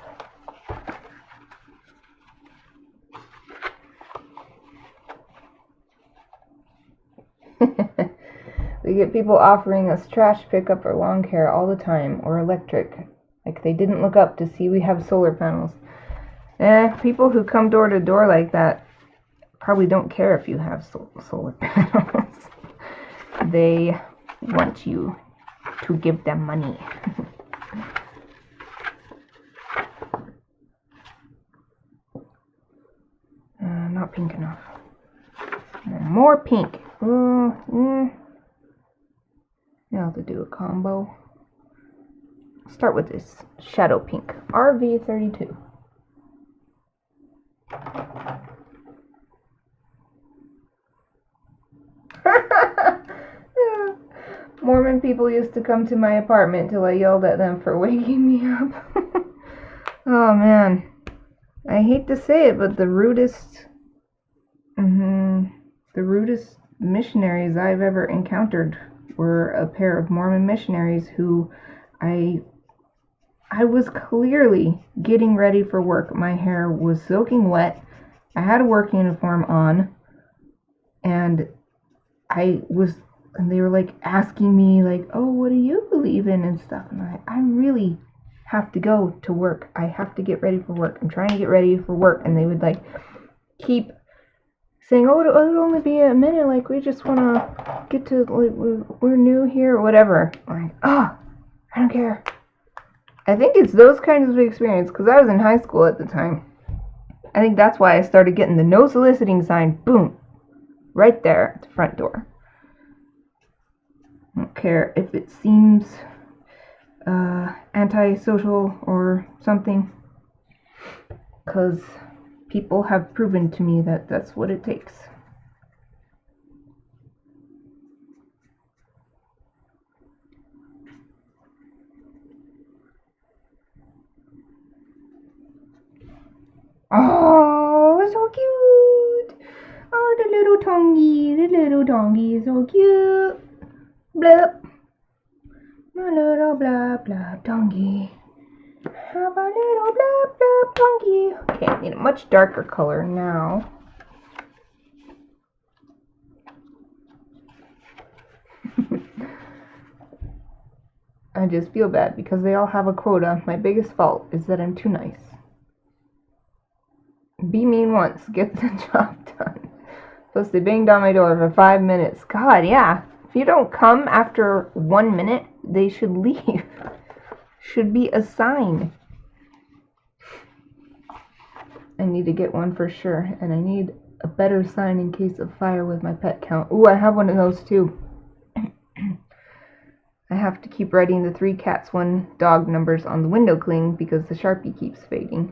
We get people offering us trash pickup or lawn care all the time, or electric. Like they didn't look up to see we have solar panels. People who come door to door like that probably don't care if you have solar panels. They want you to give them money. Not pink enough. More pink. I'll have to do a combo. Start with this shadow pink, RV32. Mormon people used to come to my apartment till I yelled at them for waking me up. Oh man, I hate to say it, but the rudest missionaries I've ever encountered were a pair of Mormon missionaries who I was clearly getting ready for work. My hair was soaking wet. I had a work uniform on, and they were like asking me like, oh, what do you believe in and stuff. And I really have to go to work. I have to get ready for work. I'm trying to get ready for work. And they would like keep saying, oh, it'll only be a minute. Like, we just want to get to, like, we're new here or whatever. I'm like, I don't care. I think it's those kinds of experiences, because I was in high school at the time. I think that's why I started getting the no soliciting sign, boom, right there at the front door. I don't care if it seems antisocial or something, because people have proven to me that that's what it takes. Oh, so cute! Oh, the little tonguey is so cute. Blub. My little blub blub tonguey. Have a little blub blub tonguey. Okay, I need a much darker color now. I just feel bad because they all have a quota. My biggest fault is that I'm too nice. Be mean once, get the job done. Plus they banged on my door for 5 minutes. God, yeah. If you don't come after 1 minute, they should leave. Should be a sign. I need to get one for sure. And I need a better sign in case of fire with my pet count. Ooh, I have one of those too. I have to keep writing the 3 cats, 1 dog numbers on the window cling because the Sharpie keeps fading.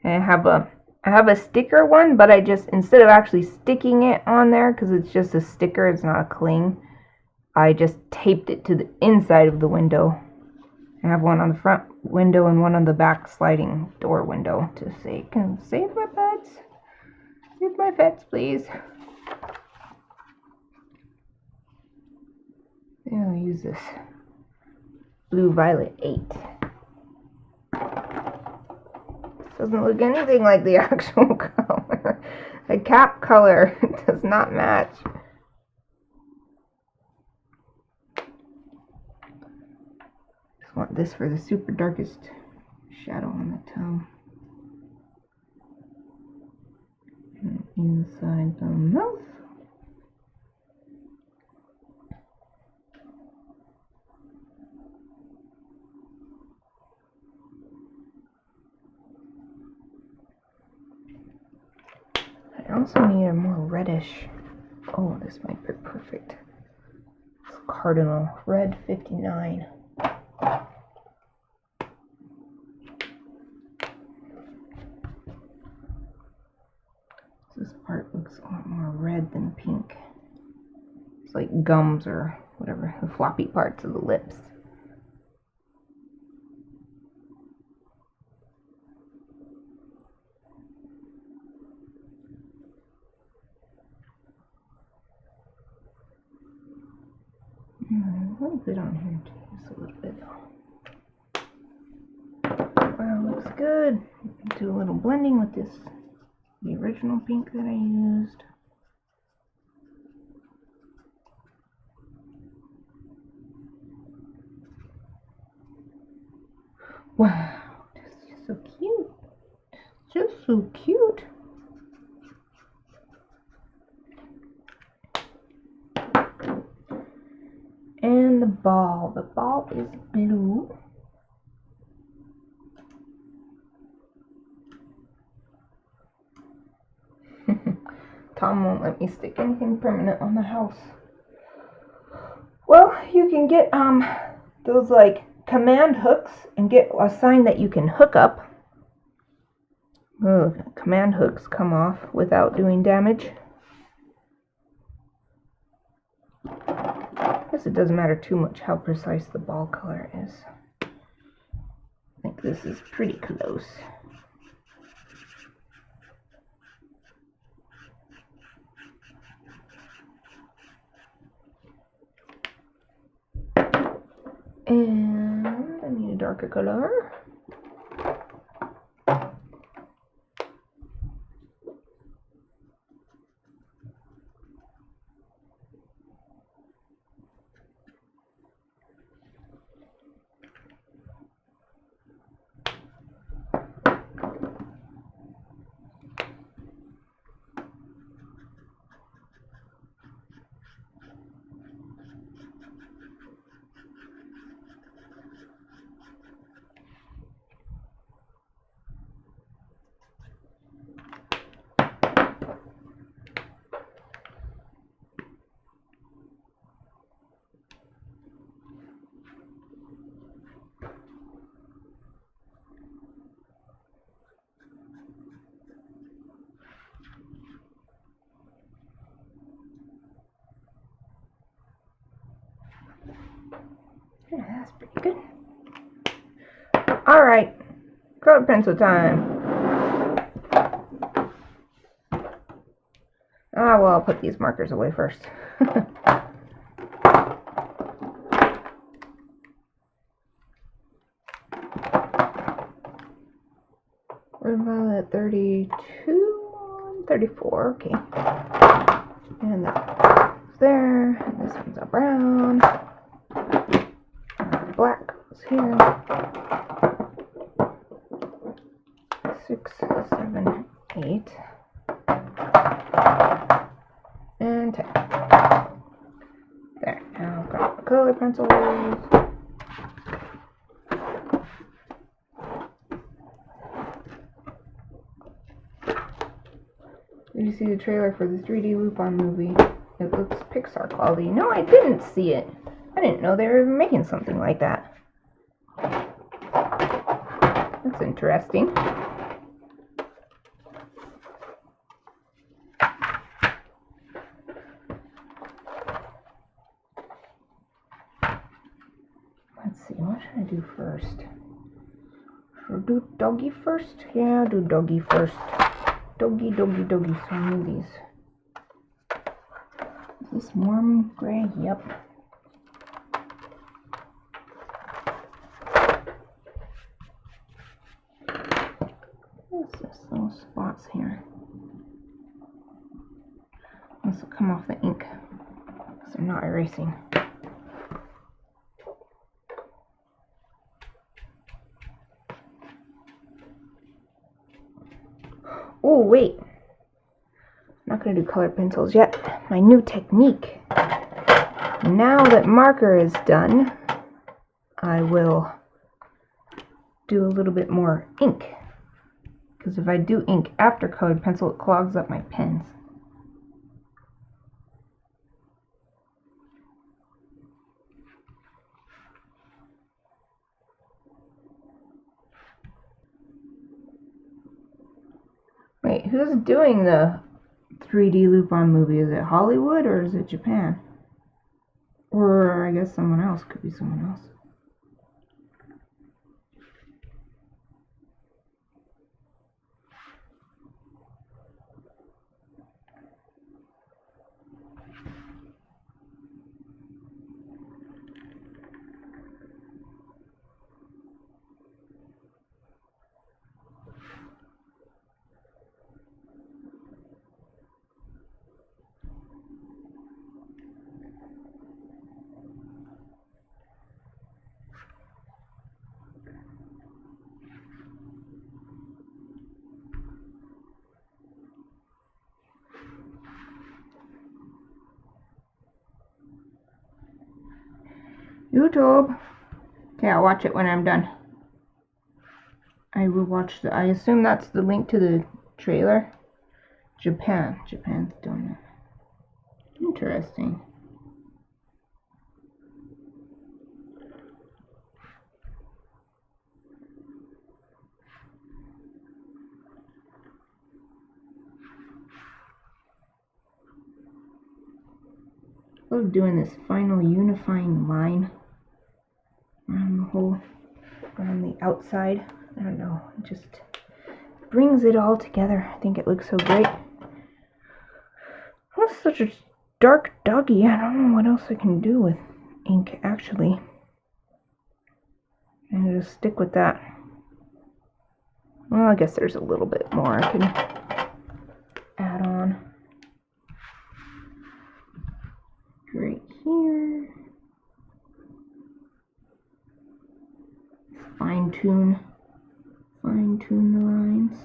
And I have a I have a sticker one, but I just, instead of actually sticking it on there, because it's just a sticker, it's not a cling, I just taped it to the inside of the window. I have one on the front window and one on the back sliding door window to say, "Can save my pets. Save my pets, please." Yeah, I'll use this Blue Violet 8. Doesn't look anything like the actual color. The cap color does not match. Just want this for the super darkest shadow on the tongue. And inside the mouth. I also need a more reddish. Oh, this might be perfect. It's Cardinal Red 59. This part looks a lot more red than pink. It's like gums or whatever, the floppy parts of the lips. A little bit on here too, just a little bit. Wow, looks good. Do a little blending with this, the original pink that I used. Wow, this is just so cute. Just so cute. And the ball. The ball is blue. Tom won't let me stick anything permanent on the house. Well, you can get those like command hooks and get a sign that you can hook up. Oh, command hooks come off without doing damage. I guess it doesn't matter too much how precise the ball color is. I think this is pretty close. And I need a darker color. Yeah, that's pretty good. Alright, colored pencil time. Ah, well, I'll put these markers away first. Red Violet 32, 34, okay. And that's there, and this one's a brown. Black goes here. 6, 7, 8, and 10. There, now I've got the color pencils. Did you see the trailer for the 3D Lupin movie? It looks Pixar quality. No, I didn't see it. I didn't know they were making something like that. That's interesting. Let's see, what should I do first? Should I do doggy first? Yeah, I'll do doggy first. Doggy, doggy, doggy. So I need these. Is this warm gray? Yep. What's this little spots here? This will come off the ink, because I'm not erasing. Oh, wait. I'm not going to do colored pencils yet. My new technique. Now that marker is done, I will do a little bit more ink. Because if I do ink after colored pencil, it clogs up my pens. Wait, who's doing the 3D loop-on movie? Is it Hollywood or is it Japan? Or I guess someone else. Could be someone else. YouTube. Okay, I'll watch it when I'm done. I will watch I assume that's the link to the trailer. Japan's doing it. Interesting. I love doing this final unifying line around the outside. I don't know, it just brings it all together. I think it looks so great. That's such a dark doggy. I don't know what else I can do with ink, actually. I'm gonna just stick with that. Well, I guess there's a little bit more I can add on. Right here. Fine tune the lines.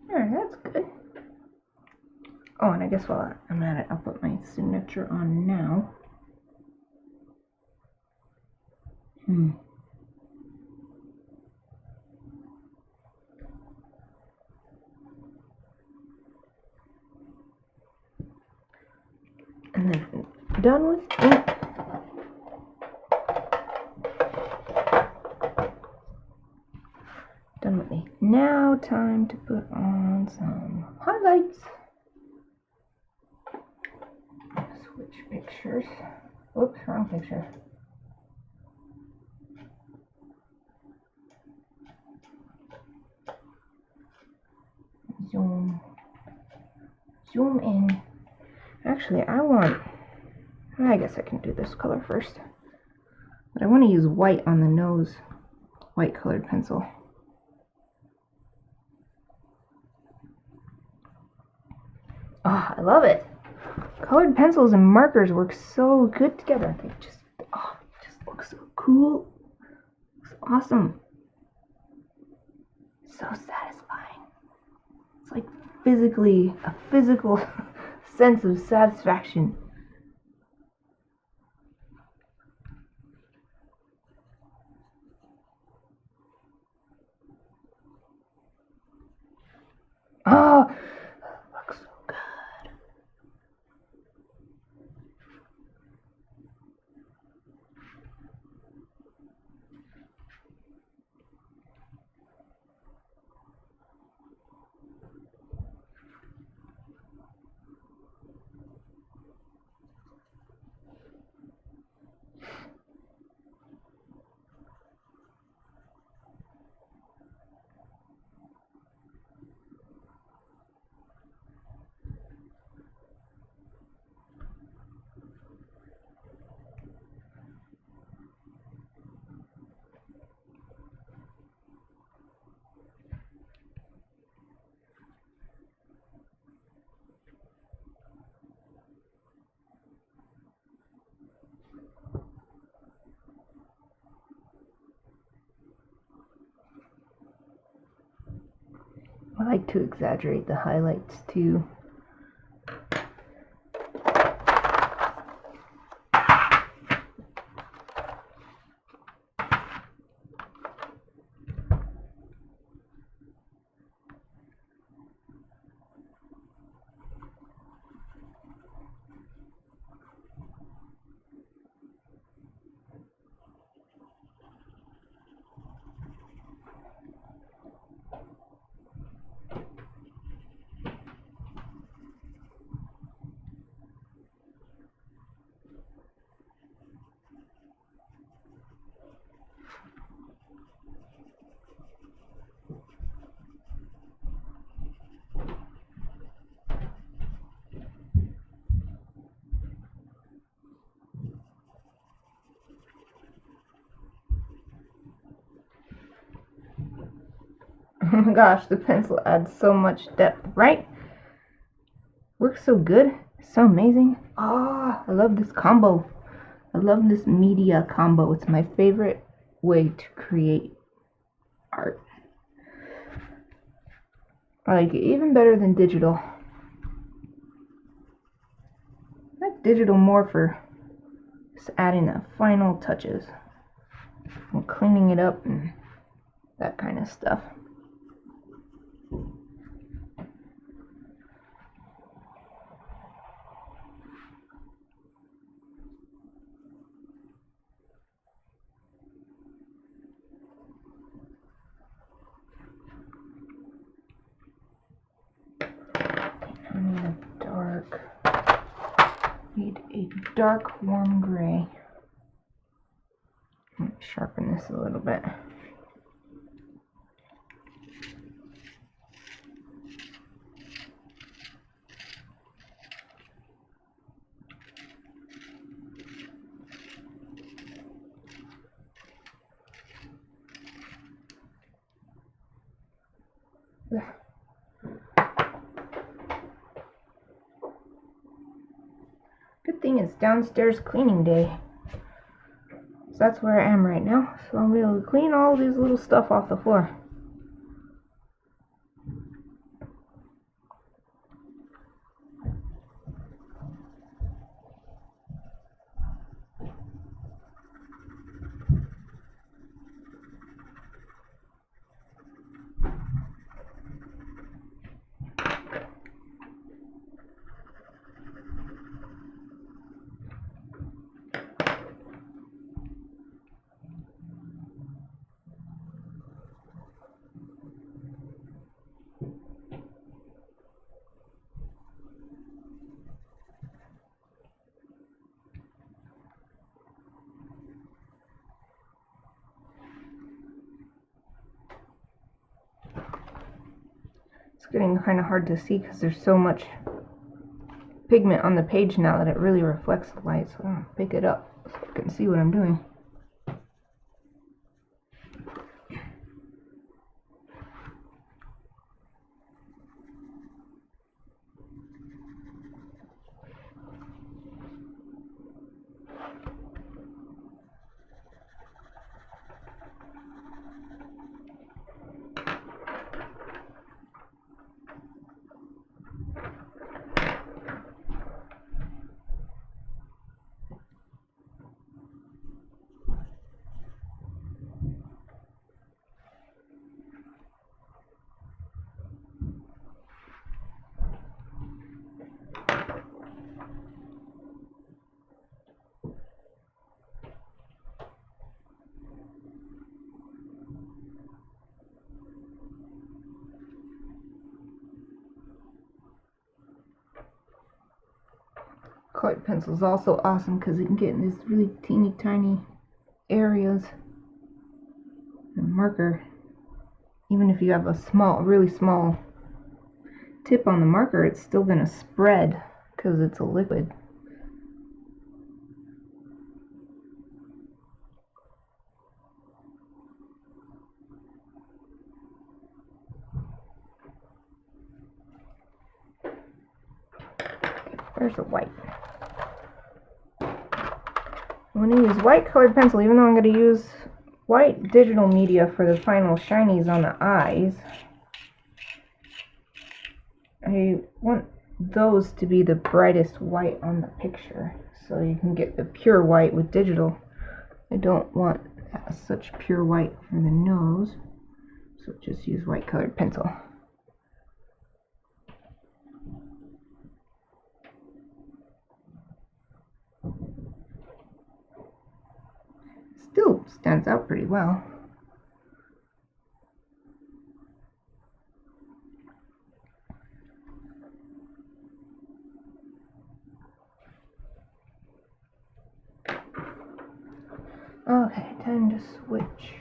There, that's good. Oh, and I guess while I'm at it, I'll put my signature on now. And then done with ink. Done with ink. Now time to put on some highlights. Switch pictures. Oops, wrong picture. Zoom in. Actually, I guess I can do this color first. But I want to use white on the nose. White colored pencil. Ah, I love it. Colored pencils and markers work so good together. Oh, it just looks so cool. Looks awesome. So satisfying. It's like a physical sense of satisfaction. Oh, looks so good. I like to exaggerate the highlights too. Oh my gosh, the pencil adds so much depth, right? Works so good. So amazing. Ah, I love this combo. I love this media combo. It's my favorite way to create art. I like it even better than digital. I like digital more for just adding the final touches and cleaning it up and that kind of stuff. Need a dark warm gray. Let me sharpen this a little bit. Good thing it's downstairs cleaning day. So that's where I am right now. So I'll be able to clean all these little stuff off the floor. It's getting kind of hard to see because there's so much pigment on the page now that it really reflects the light. So I'm going to pick it up so you can see what I'm doing. colored pencil is also awesome because you can get in these really teeny tiny areas. The marker, even if you have a really small tip on the marker, it's still going to spread because it's a liquid. Where's the white? I'm going to use white colored pencil, even though I'm going to use white digital media for the final shinies on the eyes. I want those to be the brightest white on the picture, so you can get the pure white with digital. I don't want such pure white for the nose, so just use white colored pencil. Still stands out pretty well. Okay, time to switch.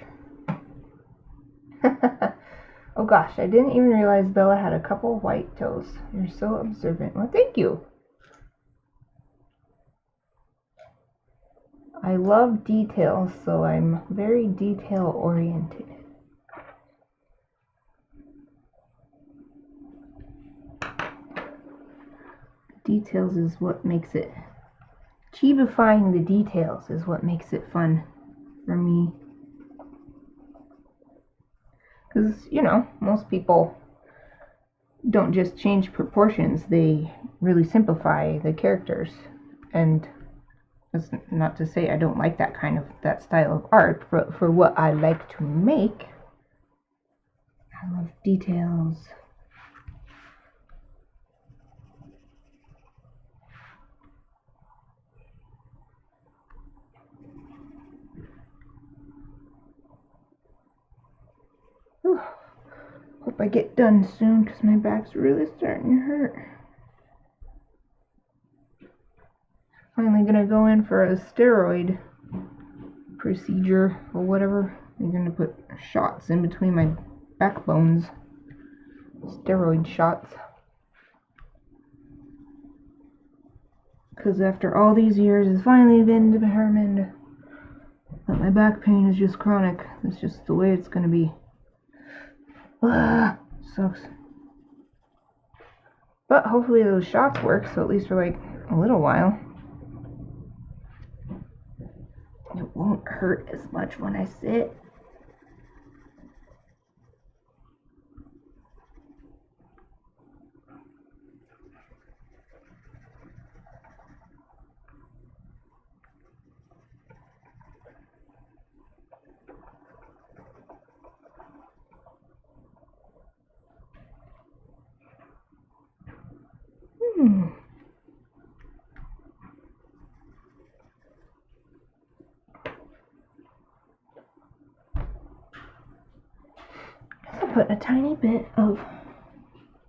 Oh gosh, I didn't even realize Bella had a couple white toes. You're so observant. Well, thank you. I love details, so I'm very detail oriented. Details is what makes it, chibifying the details is what makes it fun for me. Because, you know, most people don't just change proportions, they really simplify the characters. And that's not to say I don't like that style of art, but for what I like to make, I love details. Whew. Hope I get done soon because my back's really starting to hurt. Finally gonna go in for a steroid procedure or whatever. They're gonna put shots in between my backbones. Steroid shots. Because after all these years, it's finally been determined that my back pain is just chronic. It's just the way it's gonna be. Sucks. But hopefully those shots work, so at least for like a little while. It won't hurt as much when I sit. I'll put a tiny bit of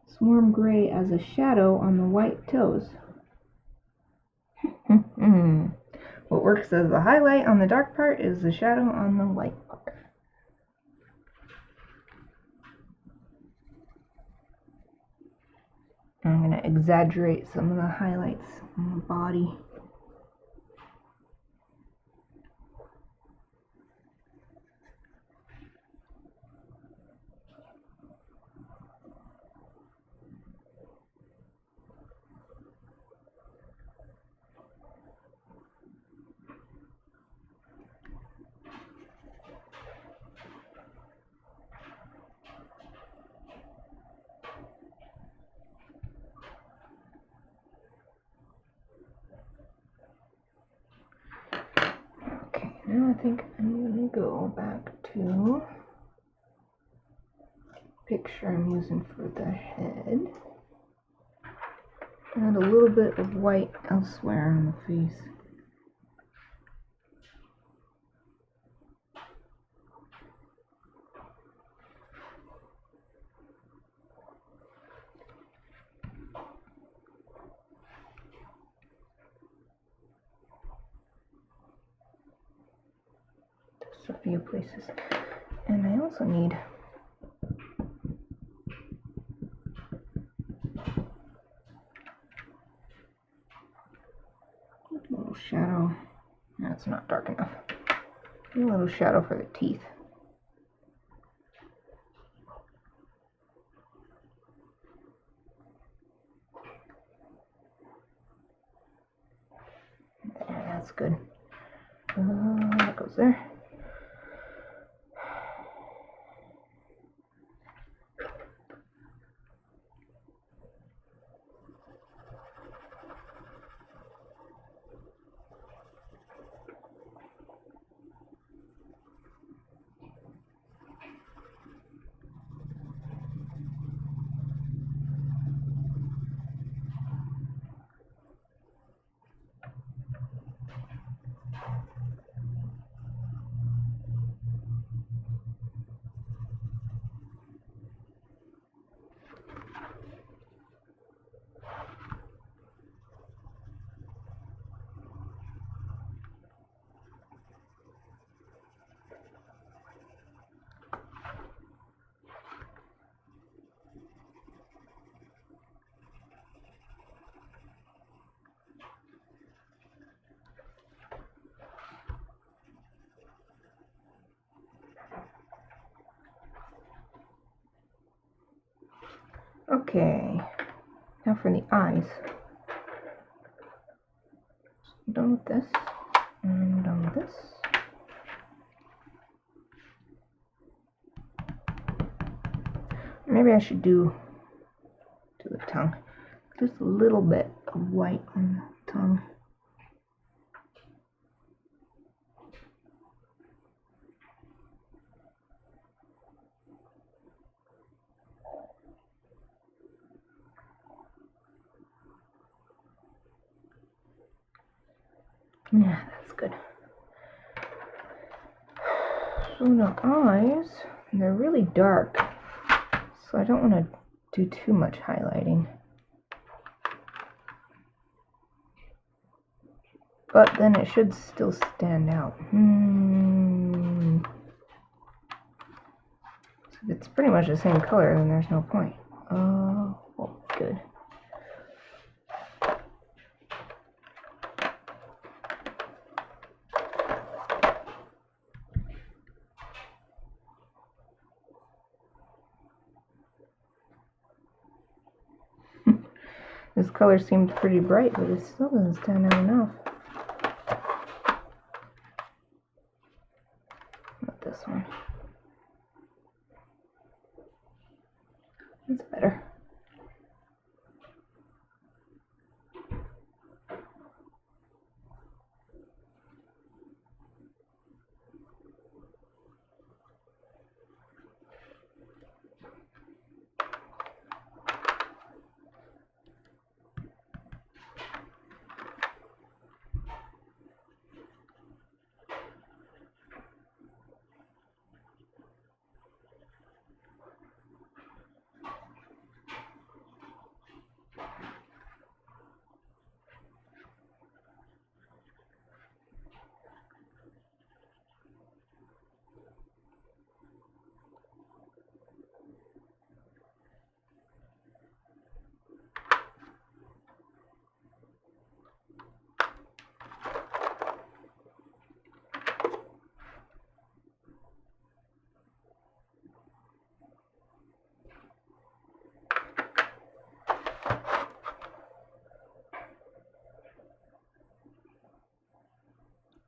Swarm Gray as a shadow on the white toes. What works as the highlight on the dark part is the shadow on the light part. I'm going to exaggerate some of the highlights on the body. Now I think I'm going to go back to the picture I'm using for the head. Add a little bit of white elsewhere on the face. few places. And I also need a little shadow. That's not dark enough. A little shadow for the teeth. There, that's good. That goes there. Okay, now for the eyes. I'm done with this, and I'm done with this. Maybe I should do the tongue. Just a little bit of white on the tongue. Yeah, that's good. So the eyes, they're really dark, so I don't want to do too much highlighting. But then it should still stand out. So if it's pretty much the same color, then there's no point. Oh, good. This color seemed pretty bright, but it still doesn't stand out enough. Not this one. It's better.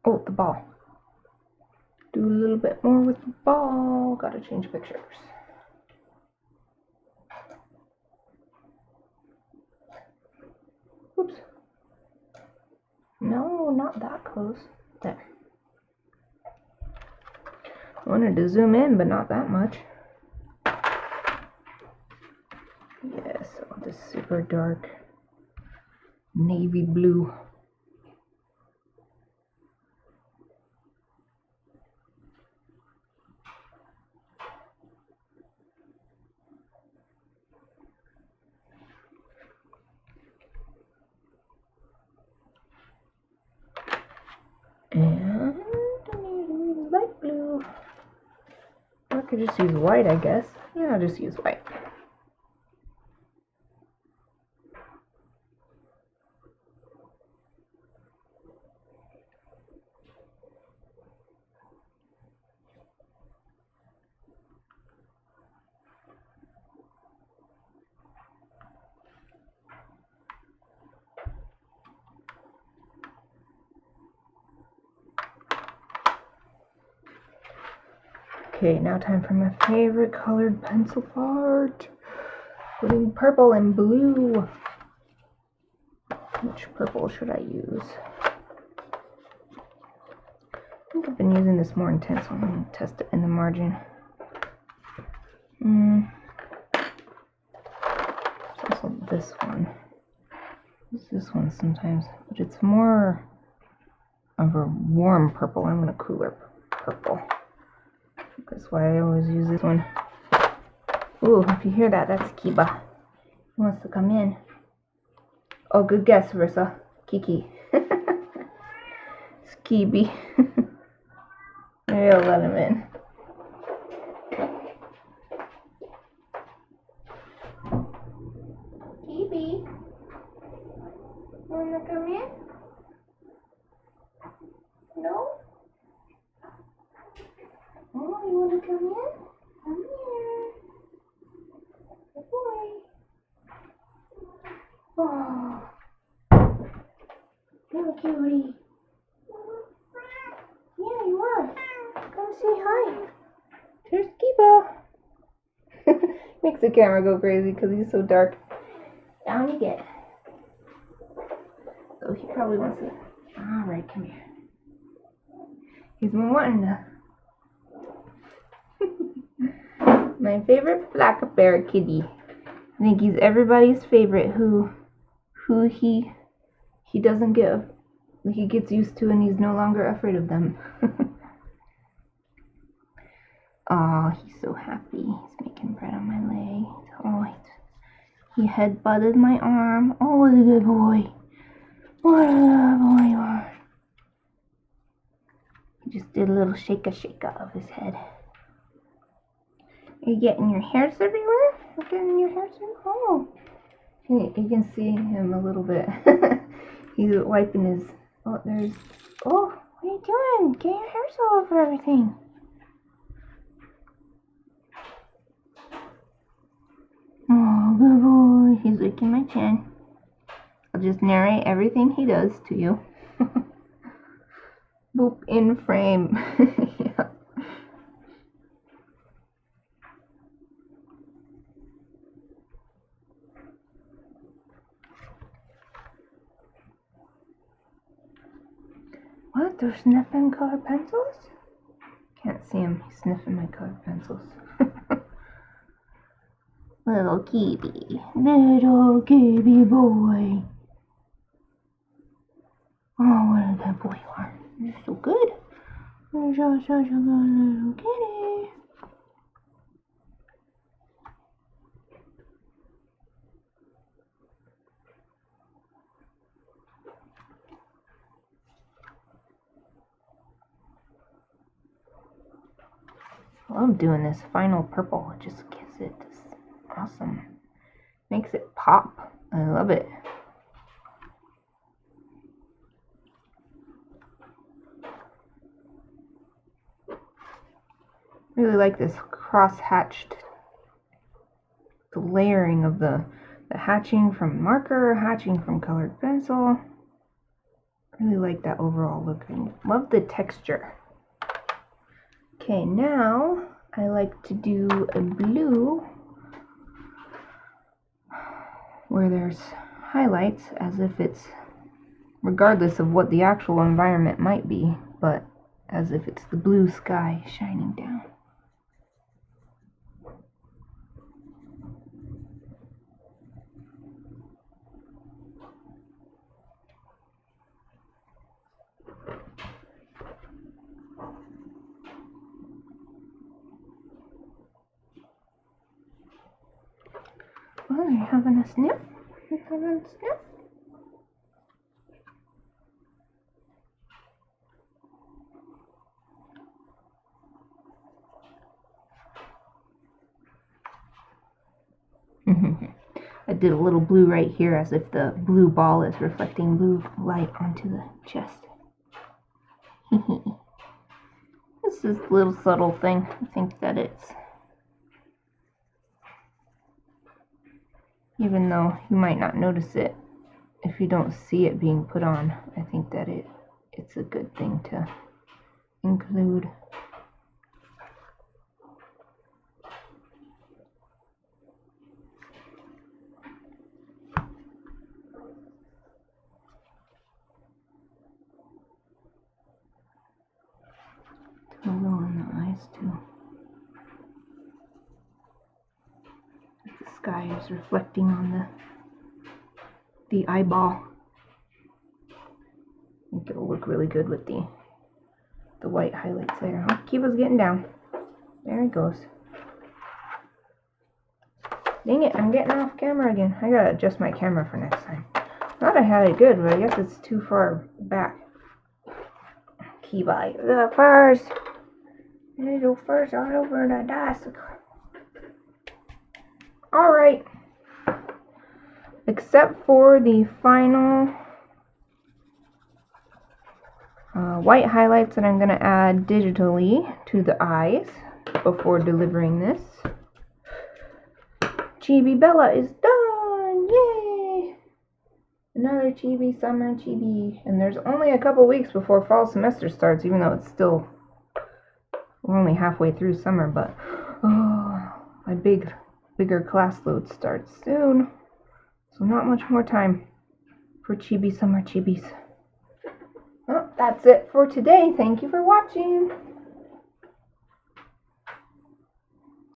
Oh, the ball. Do a little bit more with the ball. Gotta change pictures. Oops. No, not that close. There. I wanted to zoom in, but not that much. Yes, I want this super dark navy blue. And I need a light blue. could just use white, I guess. Yeah, I'll just use white. Okay, now time for my favorite colored pencil art. Putting purple and blue. Which purple should I use? I think I've been using this more intense, so I'm going to test it in the margin. It's also this one. It's this one sometimes, but it's more of a warm purple. I want a cooler purple. That's why I always use this one. Ooh, if you hear that, that's Kiba. He wants to come in. Oh, good guess, Rissa. Kiki. It's Kibi. Maybe I'll let him in. Kibi, wanna come in? No? Oh, you wanna come in? Come here. Good boy. Oh. Little cutie. Yeah, you are. Come say hi. There's Kiba. Makes the camera go crazy because he's so dark. Down you get. So he probably wants to. Alright, come here. He's been wanting to. My favorite black bear kitty. I think he's everybody's favorite who he doesn't get, he gets used to and he's no longer afraid of them. Oh, he's so happy. He's making bread on my leg. Oh, he head-butted my arm. Oh, what a good boy. What a good boy you are. He just did a little shake-a of his head. Are you getting your hairs everywhere? You're getting your hairs everywhere? Oh. You can see him a little bit. He's wiping his... Oh, there's... Oh, what are you doing? Get your hairs all over everything. Oh, good boy. He's licking my chin. I'll just narrate everything he does to you. Boop in frame. Yeah. What? They're sniffing colored pencils? Can't see him. He's sniffing my colored pencils. Little Kibi. Little Kibi boy. Oh, what a good boy you are. You're so good. You're such a good little kitty. I love doing this final purple. It just gives it this awesome. Makes it pop. I love it. Really like this cross-hatched, the layering of the hatching from marker, hatching from colored pencil. Really like that overall look. I love the texture. Okay, now I like to do a blue where there's highlights as if it's regardless of what the actual environment might be, but as if it's the blue sky shining down. Oh, you're having a sniff? You're having a sniff? I did a little blue right here as if the blue ball is reflecting blue light onto the chest. This is a little subtle thing. I think that it's, even though you might not notice it if you don't see it being put on, I think that it's a good thing to include. A little on the eyes too. The sky is reflecting on the eyeball. I think it'll look really good with the white highlights there. Oh, Kiva's getting down. There he goes. Dang it, I'm getting off camera again. I gotta adjust my camera for next time. Thought I had it good, but I guess it's too far back. Kiva, you go first. You go first all over the desk. Alright. Except for the final white highlights that I'm going to add digitally to the eyes before delivering this. Chibi Bella is done! Yay! Another Chibi Summer Chibi. And there's only a couple weeks before fall semester starts, even though it's still, we're only halfway through summer, but my bigger class load starts soon. So not much more time for Chibi Summer Chibis. Well, that's it for today. Thank you for watching.